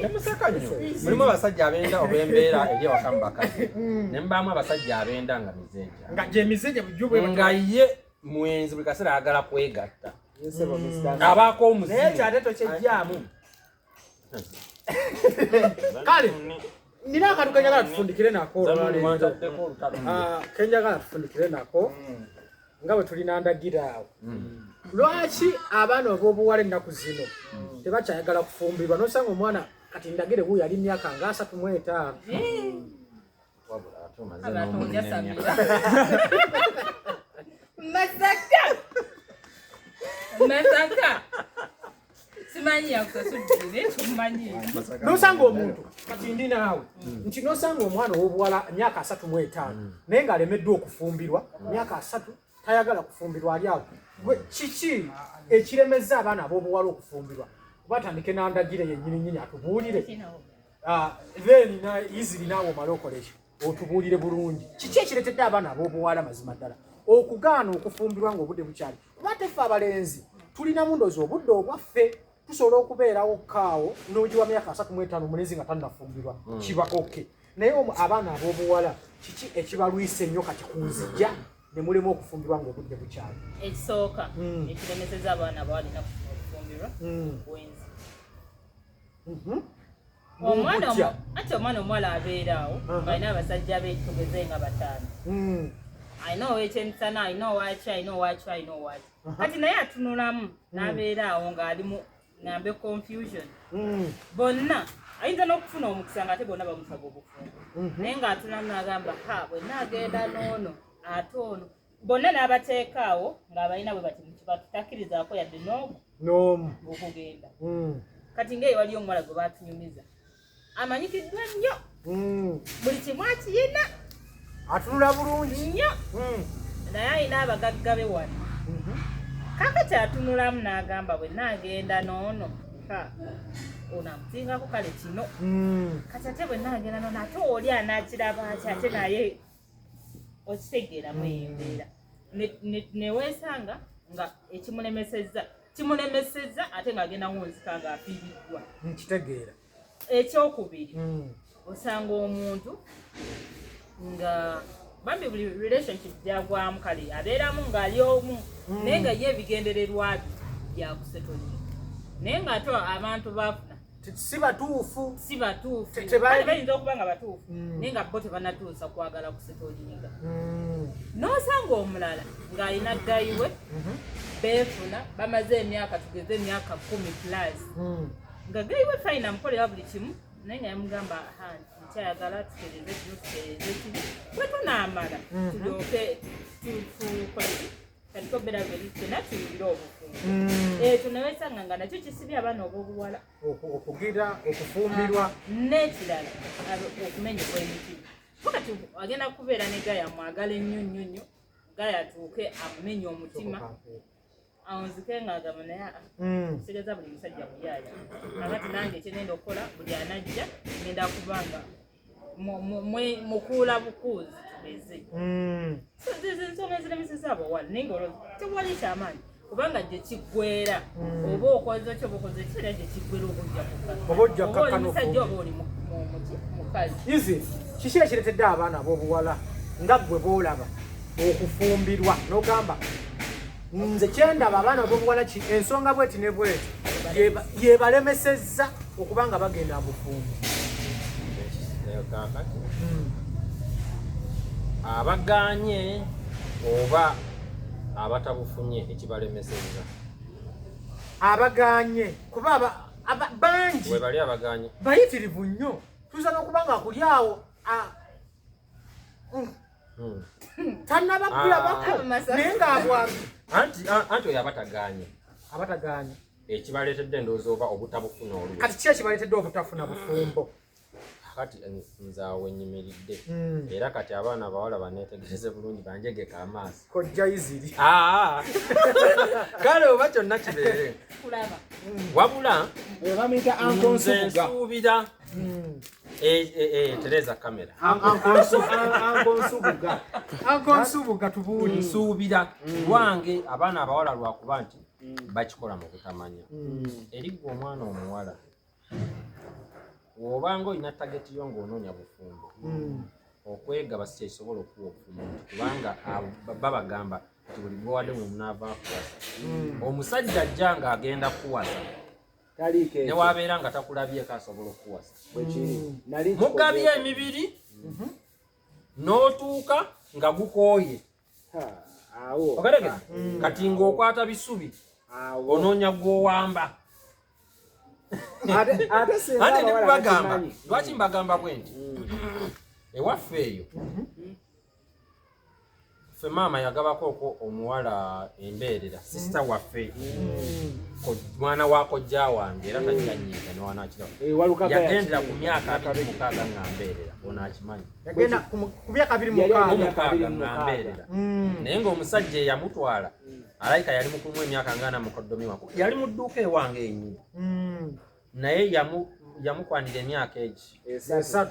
nemuseka nnyo mulimu abasajja abenda olw'embeera eri ewaka mu bakazi ne mubaamu abasajja abenda nga mizeja nga ye mwenzi buli kaseera ayagala kwegatta abaako omuzimu naye kyate tokyejjaamu kale nina akantu kenjagala tufundikire nako kenjagala tufundikire nako nga bwe tulina ndagira awo lwaki abaana ab'obuwala ennaku zino tebakyayagala kufumbirwa nosanga omwana kati ndagire wuyo ali myaka nga 35 masaka simanyi yakusasudde tumanyi nosanga omuntu kati ndi naawe nti nosanga omwana ow'obuwala myaka 35 naye ng'alemeddwa okufumbirwa myaka 3 tayagala kufumbirwa ali awo kiki ekiremeza abaana ab'obuwala okufumbirwa batandike nandagire yennyininyini atubuulire then iziri naawe omale okola ekyo otubuulire bulungi kiki ekiretedde abaana ab'obuwala mazima ddala okugaana okufumbirwa ng'obudde bukyali kubate ffe abalenzi tulina mundozi obudde obwaffe tusobola okubeerawo kaawo n'ogiwa myaka 35 omulenzi nga tannafumbirwa kiba oke naye abaana ab'obuwala kiki ekibalwisa ennyo kati kunzijja ne mulemu okufumbirwa ng'obudde bukyali ekisooka ekiremeseza abaana abawalina okufumbirwa bwenzi omwana omuwala abeeraawo alina abasajja betugeze nga 5 alina ow'ekyemisana alina owaki alina owaki alina owaki kati naye atunulamu n'abeeraawo ng'alimu nambe confusion bonna ayinza n'okufuna omukisa ng'ate bonna bamusaba obufumbo naye ng'atunulamu n'agamba bwe naagenda n'ono ate ono bonna n'abateekaawo ng'abalina bwe bati bakitakkirizaako yadde n'omu okugenda kati ng'eyo waliyo omuwala gwe baatunyumiza amanyikiddwa nnyo buli kimu akiyina atunula bulungi nnyo naye alina abagagga be wano kakati atunulamu n'agamba bwe naagenda n'ono ono amutingako kale kino kati ate bwe naagenda n'ono ate oli anaakiraba ki ate naye okitegeeramu eyo embeera neweesanga nga ekimulemesezza kimulemesezza ate ng'agenda wonzika ng'afiiriddwa. Nkitegeera. Ekyokubiri osanga omuntu nga bambi buli relationship gyagwamu kale abeeramu ng'ali omu naye nga ye ebigendererwa byakusetolinga naye ng'ate abantu bafuna si batuufu bayinza okuba nga batuufu naye nga bo tebanatuusa kwagala kusetolinga n'osanga omulala ng'alina ddayiwe beefuna bamaze emyaka tugeze emyaka 10+ nga gayiwe fayina amukolera buli kimu naye nga yamugamba nkyayagala tutereze kino bwe tunaamala tulyoke tukoleki kati tobeera beri tena tuyingira obufumbo ekyo nawesanga nga nakyo kisibye abaana ob'obuwala okugira okufumbirwa n'ekirala okumenyebwa emitimu kati agenda kubeera ne gaya mwagala ennyo nnyo nnyo gaya atuuke amumenye omutima awonzike ng'agamba naye nsigeza buli musajja muyaaya akati nange ekyengenda okukola buli anajja ngenda kubanga mukuula bukuuzi tubeze ensonga eziremeseza abawala naye ngaolwo tewali kyamaanyi kubanga gye kiggwera oba okoze ki oba okoze kiera gye kiggwera oba ojja kukkakka omusajja oba oli mukazi izi kiki ekiretedde abaana ab'obuwala nga ggwe boolaba okufumbirwa n'ogamba nze kyendaba abaana ab'obuwala ensonga bweti ne bweti yebalemesezza okuba nga bagenda bufumbi abaganye oba abatabufunye ekibalemesezza abaganye kuba bangi webali abaganye bayitirivu nnyo tuza n'okuba nga kuli awo tannabagulabako naye ng'abwami anti oyo abataganye ekibaleetedde endowooza oba obutabufuna olwo kati ki ekibaleetedde obutafuna bufumbo kati nzaawe nyimiridde era kati abaana abawala baneetegereze bulungi banjegeka amaaso kojja iziri kale oba kyonna kibeere wabula nze nsuubira tereza kamera ankonsubuga tubuuli nsuubira lwange abaana abawala lwakuba nti bakikola mu kutamanya erigwa omwana omuwala wobanga olina tageti yo ng'onoonya bufumbo okwegaba si kyekisobola okuwa obufumbo kubanga babagamba nti buli gwewadde mwe munaava kuwasa omusajja ajja ng'agenda kuwasa newabeera nga takulabyeko asobola okuwasa mugabye emibiri n'otuuka nga gukooye ogategera kati ng'okwata bisubi onoonya gw'owamba ate ndikubagamba lwaki mbagamba bwe nti ewaffe eyo ffe maama yagabako okwo omuwala embeerera sisita waffe mwana wa kojja wange era takiranyiiga newanakira yagendera ku myaka 26 nga mbeerera onaakimanyi ku myaka 26 nga mbeerera naye ng'omusajja eyamutwala alayika yali mukulumu emyaka nga 40 yali mu dduuka ewange enyini naye yamukwanira emyaka egi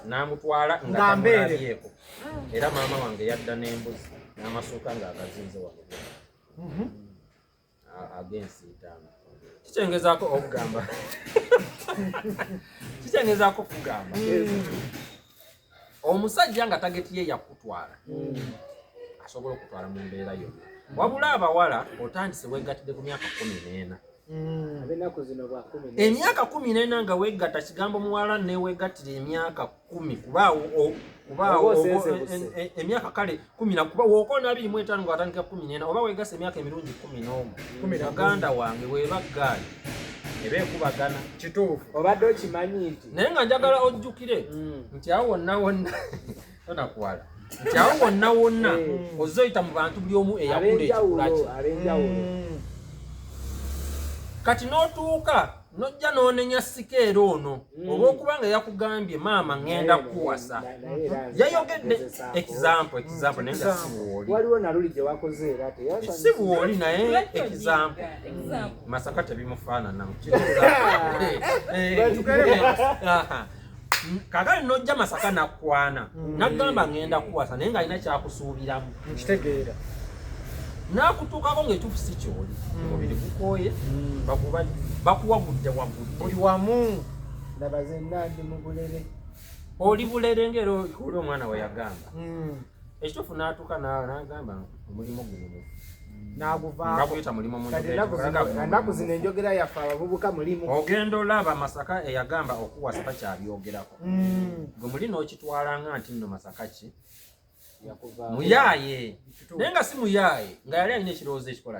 n'amutwala nga tamulabyeko era maama wange yadda n'embuzi n'amasuuka ng'agazinze waggulu ag'ensi 5 kikyengezaako okugamba omusajja nga tageti ye yakutwala asobola okutwala mu mbeera yonna wabula abawala otandise weegattidde ku myaka 14 emyaka 14 nga weegatta kigambo muwala neweegattira emyaka 10 kubaawo emyaka kale 10 kuba wookona 25 nga watandika 14 oba weegasa emyaka emirungi 11 baganda wange weebaggaali eba ekubagana kituufu obadde okimanyi nti naye nga njagala ojjukire nti awo wonna wonna tonakuwala nti awo wonna wonna ozze oyita mu bantu buli omu eyakula ekikulaki kati n'otuuka nojja n'onenya sikeera ono olw'okubanga yakugambye maama ngenda kuwasa yayogedde example naye nga sibuwoli waliwo naluli gye wakoze era sibuwoli naye example Masaka tebimufaanana kakali nojja Masaka nakwana nagamba ngenda kuwasa naye ng'alina kyakusuubiramu nkitegeera nakutuukako ng'ekituufu si kyoli omubiri gukooye bakuwagudde buli wamu ndabaze nandi mubulere oli bulere ng'era oli omwana we yagamba ekituufu n'atuuka n'agamba omulimu guno naguyita mulimu ennaku zino enjogera yaffe abavubuka mulimu ogenda olaba Masaka eyagamba okuwasa bakyabyogerako gwe muli n'okitwalanga nti nno Masaka ki muyaaye naye nga si muyaaye nga yali alina ekirowoozo ekikola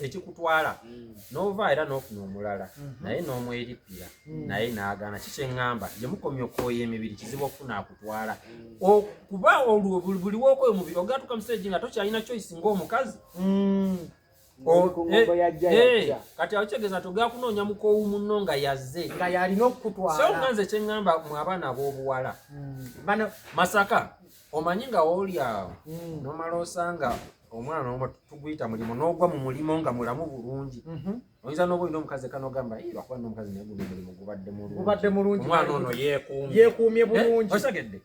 ekikutwala n'ova era n'ofuna omulala naye n'omwerippira naye n'agaana kikyeŋŋamba gye mukomya okwoya emibiri kizibu okufuna akutwala okuba buli wookoyo omubiri ogatuka museegi nga tokyalina choice ng'omukazi kati awekyegeeza togakunoonya mukoowu munno nga yazze nga yalina okukutwala so nganze kyeŋŋamba mu abaana ab'obuwala Masaka omanyi nga wooli awo nomala osanga omwana n'omwe tuguyita mulimu n'ogwa mu mulimo nga mulamu bulungi oyinza n'oba olina omukazi kanogamba lwakuba n'omukazi naye guno mulimu gubadde mulungi omwana ono yeekuumye bulungi osegedde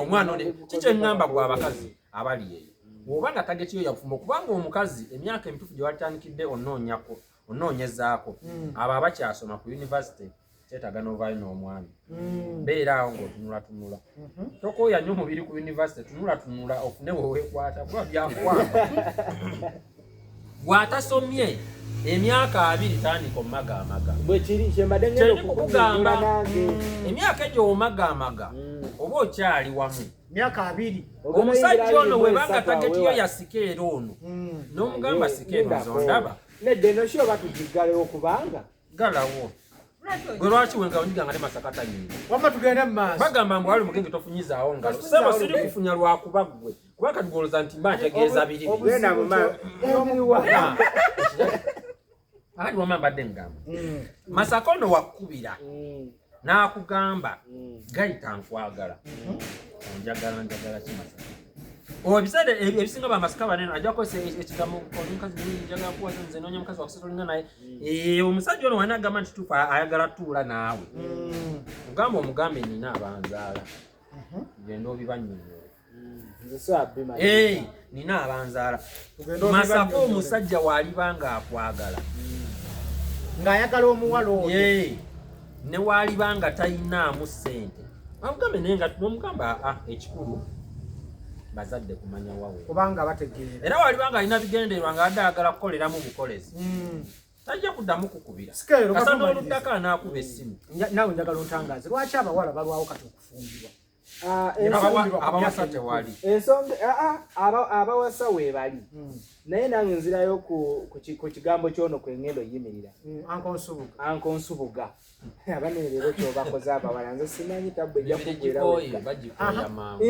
omwana ono kikyeŋŋamba gwe abakazi abali eyo bw'oba nga tagetiyo yafuma okubanga omukazi emyaka emituufu gye walitandikidde onoonyezaako abo abakyasoma ku yunivasite kyetaaga n'ovaayo n'omwami beera awo ng'otunulatunula tokooya nnyo omubiri ku yunivasite tunulatunula ofune weweekwata kuba byakwama bw'atasomye emyaka 2 tandika omumagaamaga kukugamba emyaka egyo omumagaamaga oba okyali wamu myaka 2 omusajja ono webanga tagetiyo yasikeera ono n'omugamba sikeera zondaba nedde nosyo oba tugigalewo kubanga galawo gwe lwaki wenga onyiga nga ne Masaka tanyinga wamma tugende mu maaso bagamba mbu wali mugenge tofunyizaawo ngalo sebo siri kufunya lwakuba ggwe kuba kati goloza nti mba ntegeeza biri akati wama mbadde ngamba Masaka ono wakkubira n'akugamba gayita nkwagala njagala ki Masaka ebiseera ebisinga bamasika banene ajja kukozesa ekigambo omukazi njagala kuwaza nze noonya omukazi wakusetolinga naye omusajja ono walina agamba nti tuufu ayagala tuula naawe mugamba omugambe nina abanzaala genda obibanyonyola nina abanzaala Masaka omusajja waalibanga akwagala ng'ayagala omuwala oyo ne waalibanga talinaamu ssente amugambe naye nga nomugamba ekikulu bazadde kumanya wawe kubanga bategeera era walibanga alina bigendererwa nga adde ayagala kukoleramu bukolezi tajja kuddamu kukubira kasa n'oluddako anaakuba essimu nawe njagala ontangaaze lwaki abawala balwawo kati okufumbirwa abawasa tewali ensonga abawasa weebali naye nange nzirayo ku kigambo kyono kwengendo yimirira anko nsubuga abane leero kyobakoze abawala nze simanyi tabwe ejja kugwera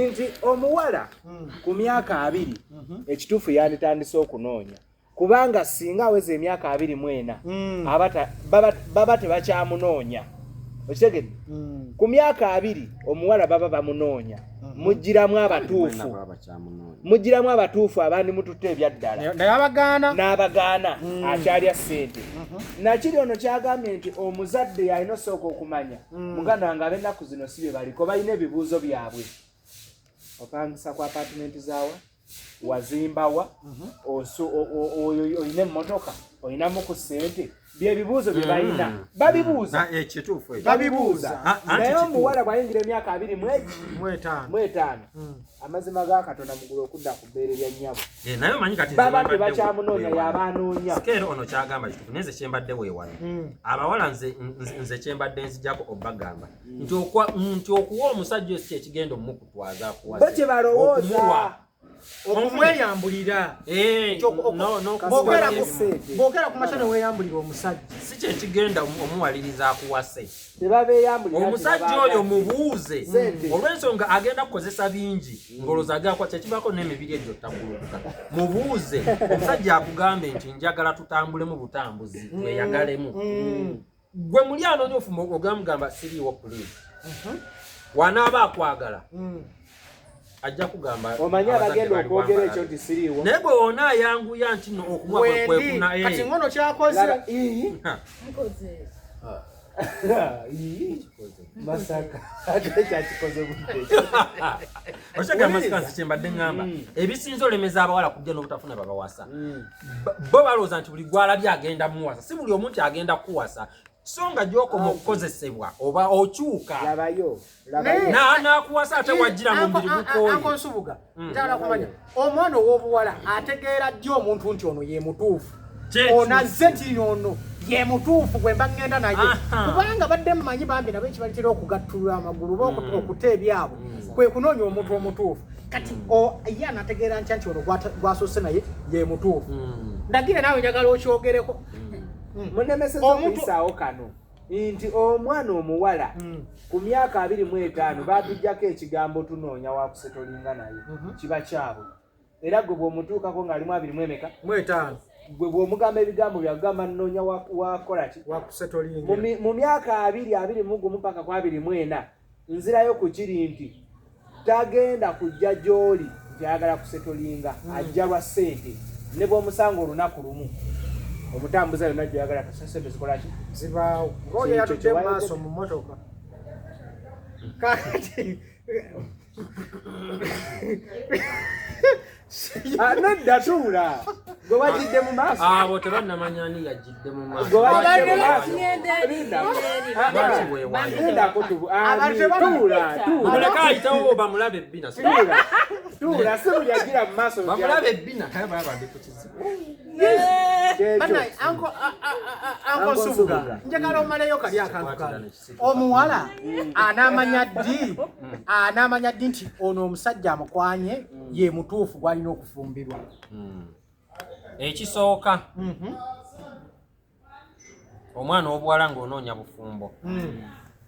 nti omuwala ku myaka 2 ekituufu yanditandise okunoonya kubanga singa aweza emyaka 24 baba tebakyamunoonya okitegedde ku myaka 2 omuwala baba bamunoonya mugiramu abatuufu abandi mututte ebyaddala n'abagaana akyalya ssente nakiri ono kyagambye nti omuzadde yalina osooka okumanya muganda wange ab'ennaku zino si bye baliko balina ebibuuzo byabwe opangisa ku apatimenti zaawa wazimbawa olina emmotoka olinamu ku ssente byebibuuzo bye balina babibuuza naye omuwala bwayingira emyaka 25 amazima ga Katonda mugulu okudda ku bbeere lya nnyabo baba tebakyamunoonya yabanoonya sikeero ono kyagamba kituufu naye nze kyembadde weewala abawala nze kyembadde nzijjako obagamba nti okuwa omusajja esi kyekigenda omukutwaza bo kye balowooza okumweyambulira bwogera ku makya neweyambulira omusajja si kyekigenda omuwaliriza akuwase omusajja oyo mubuuze olw'ensonga agenda kukozesa bingi ngoloza agakwa kyekibako n'emibiri egyo ttaguluka mubuuze omusajja akugambe nti njagala tutambulemu butambuzi tweyagalemu gwe muli anoonya ofuma ogamugamba siriiwo puliisi wanaaba akwagala ajja kugamba omanyi abagenda okwogera ekyo nti siriiwo naye bwe wona ayanguya nti okumwa kwekuna kati ngono kyakoze Masaka ate kyakikoze budde Oshaka masikansi kyembadde ngamba ebisinzo lemeza abawala kujja n'obutafuna babawasa bo balooza nti buli gwalabye agenda muwasa si buli omuntu agenda kuwasa songa gyokoma okukozesebwa oba okyuka labayo n'akuwasa ate wajjira mu mbiri gukooye Ankonsubuga ntala kumanya omwana ow'obuwala ategeera ddi omuntu nti ono ye mutuufu onazze nti ono ye mutuufu gwe mba ngenda naye kubanga badde mmanyi bambi nabo ekibaletera okugattulula amagulu oba okuta ebyabwe kwe kunoonya omuntu omutuufu kati ye anategeera ntya nti ono gwasose naye ye mutuufu ndagire naawe njagala okyogereko munemeseza okuyisaawo kano nti omwana omuwala ku myaka 25 batujjako ekigambo tunoonya wakusetolinga naye kiba kyabwe era gwe bw'omutuukako ng'alimu 25 gwe bw'omugamba ebigambo byagamba nnoonya wakolaki wakusetolinga mu myaka 21 mpaka ku 24 nzirayo ku kiri nti tagenda kujja gy'oli nti ayagala kusetolinga ajja lwa ssente ne bw'omusanga olunaku lumu omutambuza yonna gyoyagala tasasente zikolaki zibaawo ng'oyo yatudde mu maaso mu mmotoka kati nedda tuula gwe wajjidde mu maaso abo tebannamanyani yajjidde mu maaso gwe wajjidde mu maaso muleka ayitawo bamulabe ebbina tuula si buli yagira mu maaso bamulabe ebbina kale baba bandi ku kizibu Ankonsubuga njagala omaleyo kali akantu kano omuwala anamanya ddi nti ono omusajja amukwanye ye mutuufu gwalina okufumbirwa ekisooka omwana obuwala ng'onoonya bufumbo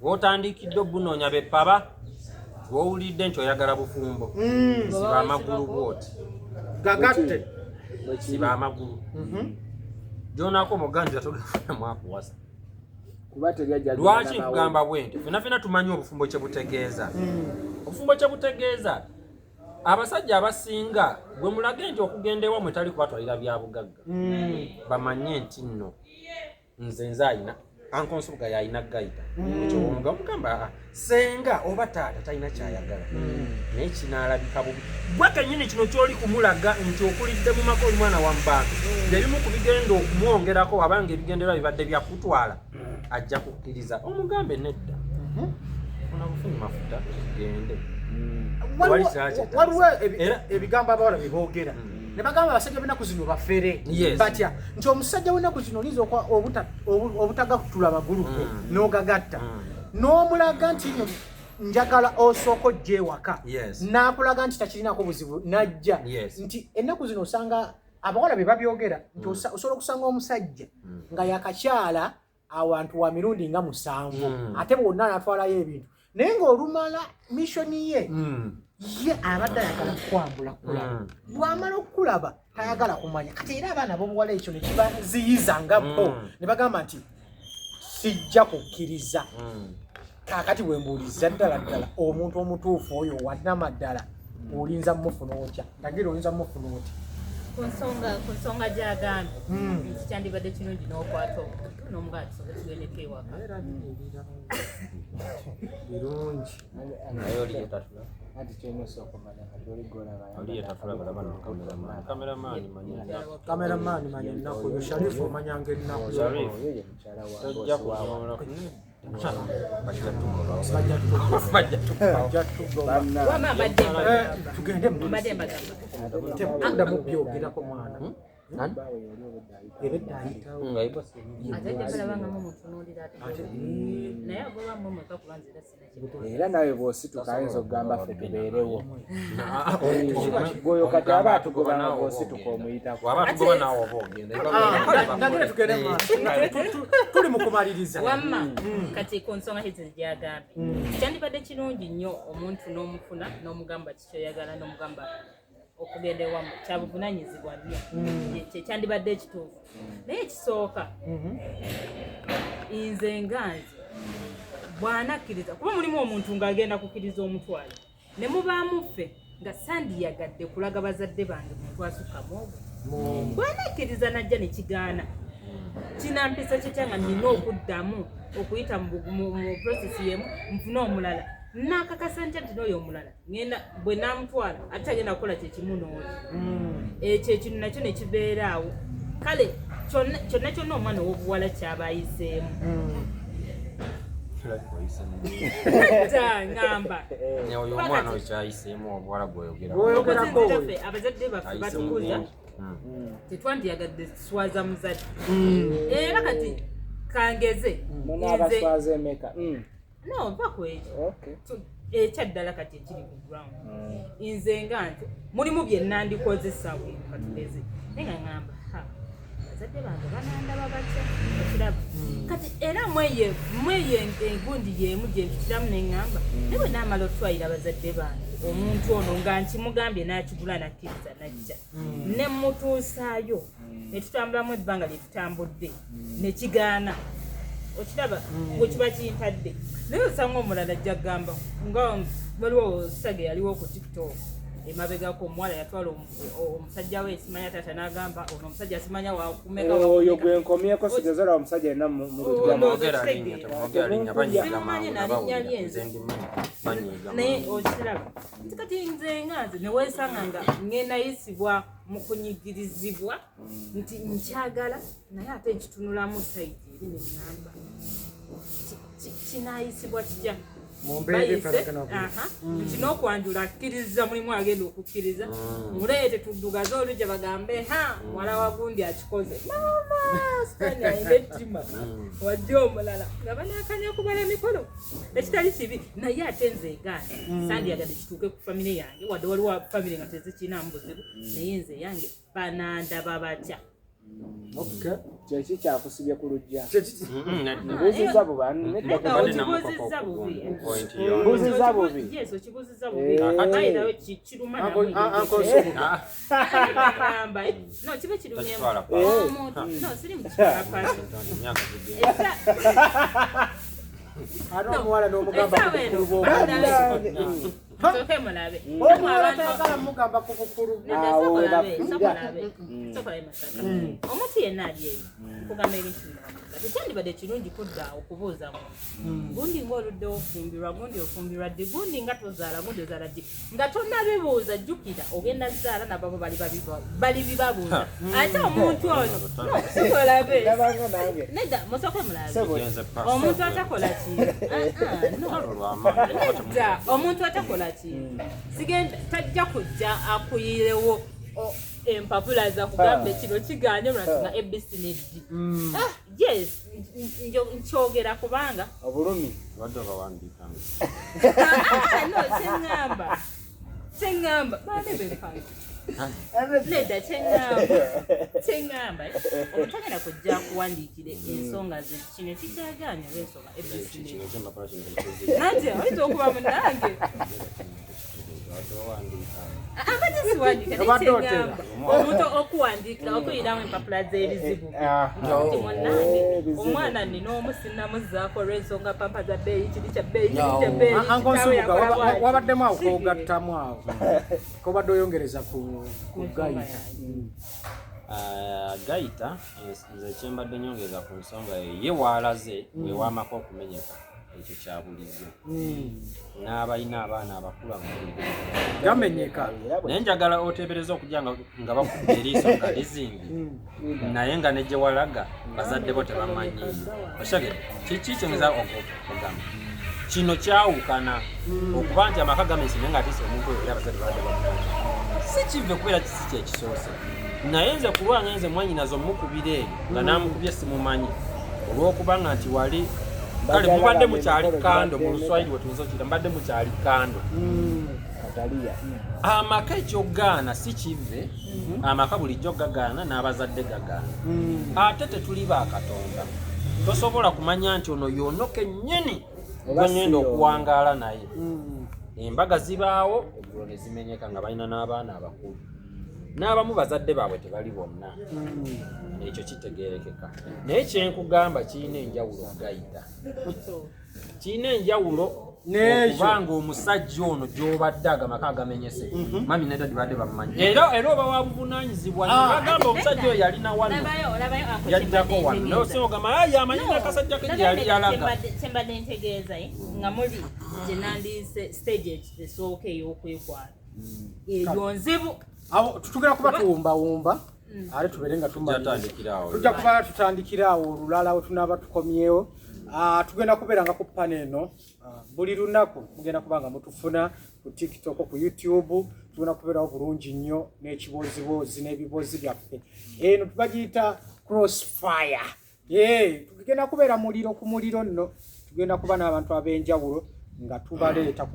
w'otandikidde obunoonya beppaba w'owulidde nti oyagala bufumbo siba amagulu bwoti gagatte siba amagulu gyonaako omuganjira togafunamu akuwasa lwaki nkugamba bwenti fenafena tumanyi obufumbo kyebutegeeza obufumbo kyebutegeeza abasajja abasinga gwe mulage nti okugenda ewa mwe tali kubatwalira bya bugagga bamanye nti nno nze ayina Ankonsubuga yalina gayita ekyo nga mugamba senga oba taata talina kyayagala naye kinaalabika bubi gwe kennyini kino kyoli kumulaga nti okulidde mu maka oli mwana wa mbantu ebimu ku bigenda okumwongerako abanga ebigenderwa bibadde byakutwala ajja kukkiriza omugambe nedda funa bufunyi mafuta gende waliwo ebigambo abawala bye boogera ne bagamba abasajja b'ennaku zino bafere batya nti omusajja w'ennaku zino oyinza obutagakutula amagulu ge n'ogagatta n'omulaga nti njagala osooka ojja ewaka n'akulaga nti takirinako buzibu n'ajja nti ennaku zino osanga abawala be babyogera nti osobola okusanga omusajja nga yakakyala awantu wa mirundi nga 7 ate bwonna anatwalayo ebintu naye ng'olumala missoni ye ye abadde ayagala kukwambula kulaba bw'amala okukulaba tayagala kumanya kati era abaana b'obuwala ekyo ne kibaziyiza nga bo ne bagamba nti sijja kukkiriza kaakati wembuuliza ddala omuntu omutuufu oyo wannamaddala olinza mufuna otya ndagira oyinza mufuna otya ku nsonga gy'agambye nti kyandibadde kirungi n'okwata n'omugaati sobe tugendeko ewaka birungi naye oli yetatula anti kyonosa okumanya kati oli yetatula balaba no kameramaani kameramaani manya ennaku yo Sharifu omanyanga ennaku tojja kunyola tugende muddamu byogerako mwana ebedda ayitawo era nawe bw'osituka ayinza okugamba ffe tubeerewo gwoyo kati aba atugobanga bw'osituka omuyitako tuli mu kumaliriza wamma kati ku nsonga hizi gyagambye kyandibadde kirungi nnyo omuntu n'omufuna n'omugamba kikyoyagala n'omugamba okugenda ewamu kyabuvunanyizibwa nnyo kyandibadde ekituufu naye ekisooka nze nganze bw'anakkiriza kuba mulimu omuntu ng'agenda kukkiriza omutwalo ne mubaamu ffe nga sandiyagadde kulaga bazadde bange muntu asukkamu obwo bw'anakkiriza najja ne kigaana kinampisa kyekya nga nina okuddamu okuyita mu prosesi yemu nfune omulala nakakasa nti n'oyo omulala ngenda bwe namutwala ate agenda kukola kyekimu n'oli ekyo ekintu nakyo ne kibeeraawo kale kyonna omwana ow'obuwala kyaba ayiseemu ngamba oyo omwana okyayiseemu obuwala gwoyogeraffe abazadde baffe batukuza tetwandiyagadde tuswaza muzadde era kati kangeze no mpako ekyo ekyaddala kati ekiri ku ground nze nga nti mulimu bye nandikoze katugeze naye nga ngamba bazadde bange banandaba batya okiraba kati era mweye engundi yemu gyenfikiramu neŋŋamba naye bwe naamala otwalira bazadde bange omuntu ono nga nkimugambye n'akigula nakkiriza najja ne mutuusaayo ne tutambulamu ebbanga lye tutambudde ne kigaana okiraba bwe kiba kintadde naye osanga omulala ajja kugamba nga waliwo sage yaliwo ku tiktok emabegako omuwala yatwala omusajja we simanya taata n'agamba ono omusajja simanya wakumeka oyo gwenkomyeko sigezera omusajja alina simumanyi nalinnya lyenze naye okiraba nti kati nze nga nze newesanga nga ngendayisibwa mu kunyigirizibwa nti nkyagala naye ate nkitunulamu saidi eri neŋŋamba kinayisibwa kitya nti n'okwanjula akkiriza mulimu agenda okukkiriza muleete tuddugaze olujja bagambe mwala wagundi akikoze mama sitani ayina ettima wajja omulala nga banakanya kubala mikolo ekitali kibi naye ate nze egaana sandiyagadde kituuke ku famire yange wadde waliwo famire nga tezikinamu buzibu naye nze yange banandaba batya kyeki kyakusibye ku lujja mbuziza bubi ayirawo kiruma kibe kirumyemu siri mukirapasi omuwala n'omugamba soke mulabe mugamba ku bukulu omuntu yenna ali eyo kugamba ebintu tekyandibadde kirungi kudda okubuuza gundi ng'oludde ofumbirwa gundi ofumbirwa ddi gundi nga tozaala gundi ozaala ddi nga tonnabibuuza jjukira ogenda zaala nababo bali bibabuuza ate omuntu ono sikolabe nedda musoke mulabe omuntu atakola nedda omuntu atakola kintu sigenda tajja kujja akuyirewo empapula za kugamba kino kiganye nga ABC neddi yes nkyogera kubanga obulumi wadde bawandiika no kyengamba bane bempanga nedda kyengamba omuntu agenda kujja kuwandiikire ensonga ze kino kikyaganye olwensonga ABC nate oyinza okuba munange omuntu okuwandiikira okuyiramu empapula z'ebizibu nti munange omwana nina omusinnamuzaako olw'ensonga pampa za bbeeyi kiri kya bbeeyi ankonsubuga wabaddemu awo kogattamu awo kobadde oyongereza ku gayita gayita nze kyembadde nyongeza ku nsonga ye waalaze wewamako okumenyeka ekyo kyabulijjo n'abalina abaana abakulu gamenyeka naye njagala oteebereza okujja nga bakubba eriiso nga lizimbi naye nga nejje walaga bazadde bo tebamanyi oshagede kiki kyongeza okugamba kino kyawukana okuba nti amaka gamensi naye nga atiisa omuntu oyo abazadde badde bamumanyi si kive kubeera kisi kyekisoose naye nze kulwanga nze mwanyinazo mukubira eyo nga namukubye simumanyi olw'okubanga nti wali kale mubadde mukyali kando mu luswayiri wetuyiza okiyita mbadde mukyali kando amaka ekyogaana si kive amaka bulijjo gagaana n'abazadde gagaana ate tetuli bakatonda tosobola kumanya nti ono yonoke nnyini gwengenda okuwangaala naye embaga zibaawo eggulo ne zimenyeka nga balina n'abaana abakulu n'abamu bazadde baabwe tebali bonna ekyo kitegeerekeka naye kyenkugamba kirina enjawulo gayita kirina enjawulo kubanga omusajja ono gy'obadde agamaka agamenyese mami ne dadi badde bamumanyi era oba wabuvunaanyizibwa bagamba omusajja oyo yalina wano yajjako wano naye osinga ogamba yamanyi n'akasajja ke gyeyali yalaga kyembadde ntegeeza nga muli gye nandiise stage esooka ey'okwekwata eyo nzibu tugenda kuba tuwumbawumba ate tubeere nga tujja kuba tutandikiraawo olulala we tunaaba tukomyewo tugenda kubeera nga ku pane eno buli lunaku mugenda kuba nga mutufuna ku TikTok ku YouTube tugenda kubeerawo bulungi nnyo n'ekibooziboozi n'ebiboozi byaffe eno tubagiyita crossfire tugenda kubeera muliro ku muliro nno tugenda kuba n'abantu ab'enjawulo nga tubaleeta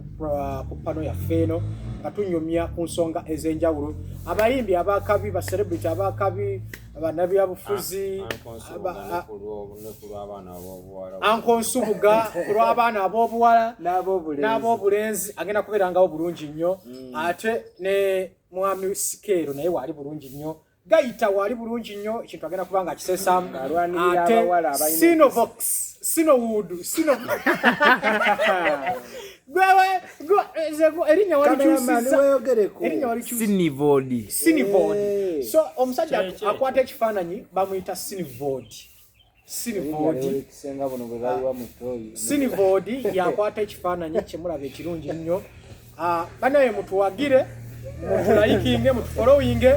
ku pano yaffe eno nga tunyumya ku nsonga ez'enjawulo abayimbi abakabi baselebrity abakabi abanabyabufuzi ankonsubuga ku lw'abaana ab'obuwala n'ab'obulenzi agenda kubeerangawo bulungi nnyo ate ne mwami Sikeero naye waali bulungi nnyo Gaita waali bulungi nnyo ekintu agenda kuba nga kisesamu ate Sinovox Sinowood erinnya wali Sinivod so omusajja akwata ekifaananyi bamuyita Sinivod yakwata ekifaananyi kyemulaba ekirungi nnyo banaye mutuwagire mutulayikinge mutufolowinge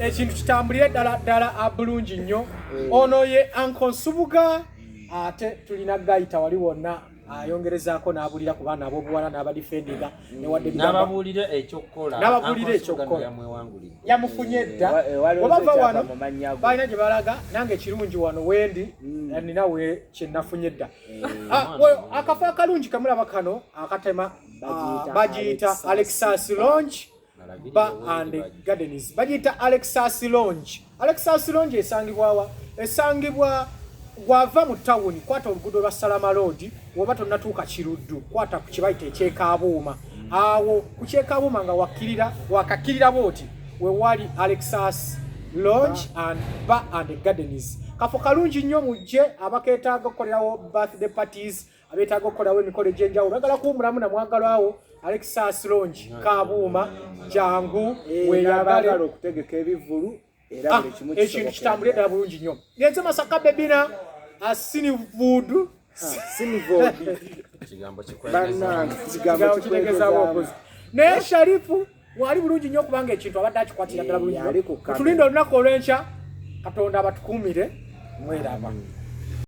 ekintu kitambulire ddala bulungi nnyo ono ye Ankonsubuga ate tulina Gaita wali wonna ayongerezaako n'abulira ku baana ab'obuwala n'abadifendinga newadde n'ababuulire ekyokukola yamufunye dda webava wano balina gye balaga nange ekirungi wano wendi ninawe kyenafunye dda akafo akalungi kamulaba kano akatema bagiyita Alexas Lounge Bar and Gardens bagiyita Alexas Lounge esangibwawa esangibwa gwava mu tawuni kwata oluguudo lwa Salama Road woba tonnatuuka Kiruddu kwata ku kibayita ekyekaabuuma awo ku kyekaabuuma nga wakakirira booti we wali Alexas Lounge and Bar and Gardens kafo kalungi nnyo mujje abakeetaaga okukolerawo birthday parties abeetaaga okukolerawo emikolo egy'enjawulo agala kuwumulamu na mwagalwawo Alexas Lounge Kaabuuma jangu weeyagala okutegeka ebivulu era buli kimu ekintu kitambulire ddala bulungi nnyo ngenze Masaka Bebina Sinivod kigambo kitegeeza bwokozi naye Sharifu wali bulungi nnyo kubanga ekintu abadde akikwatira ddala bulungi nnyo tulinda olunaku olw'enkya Katonda abatukuumire mweraba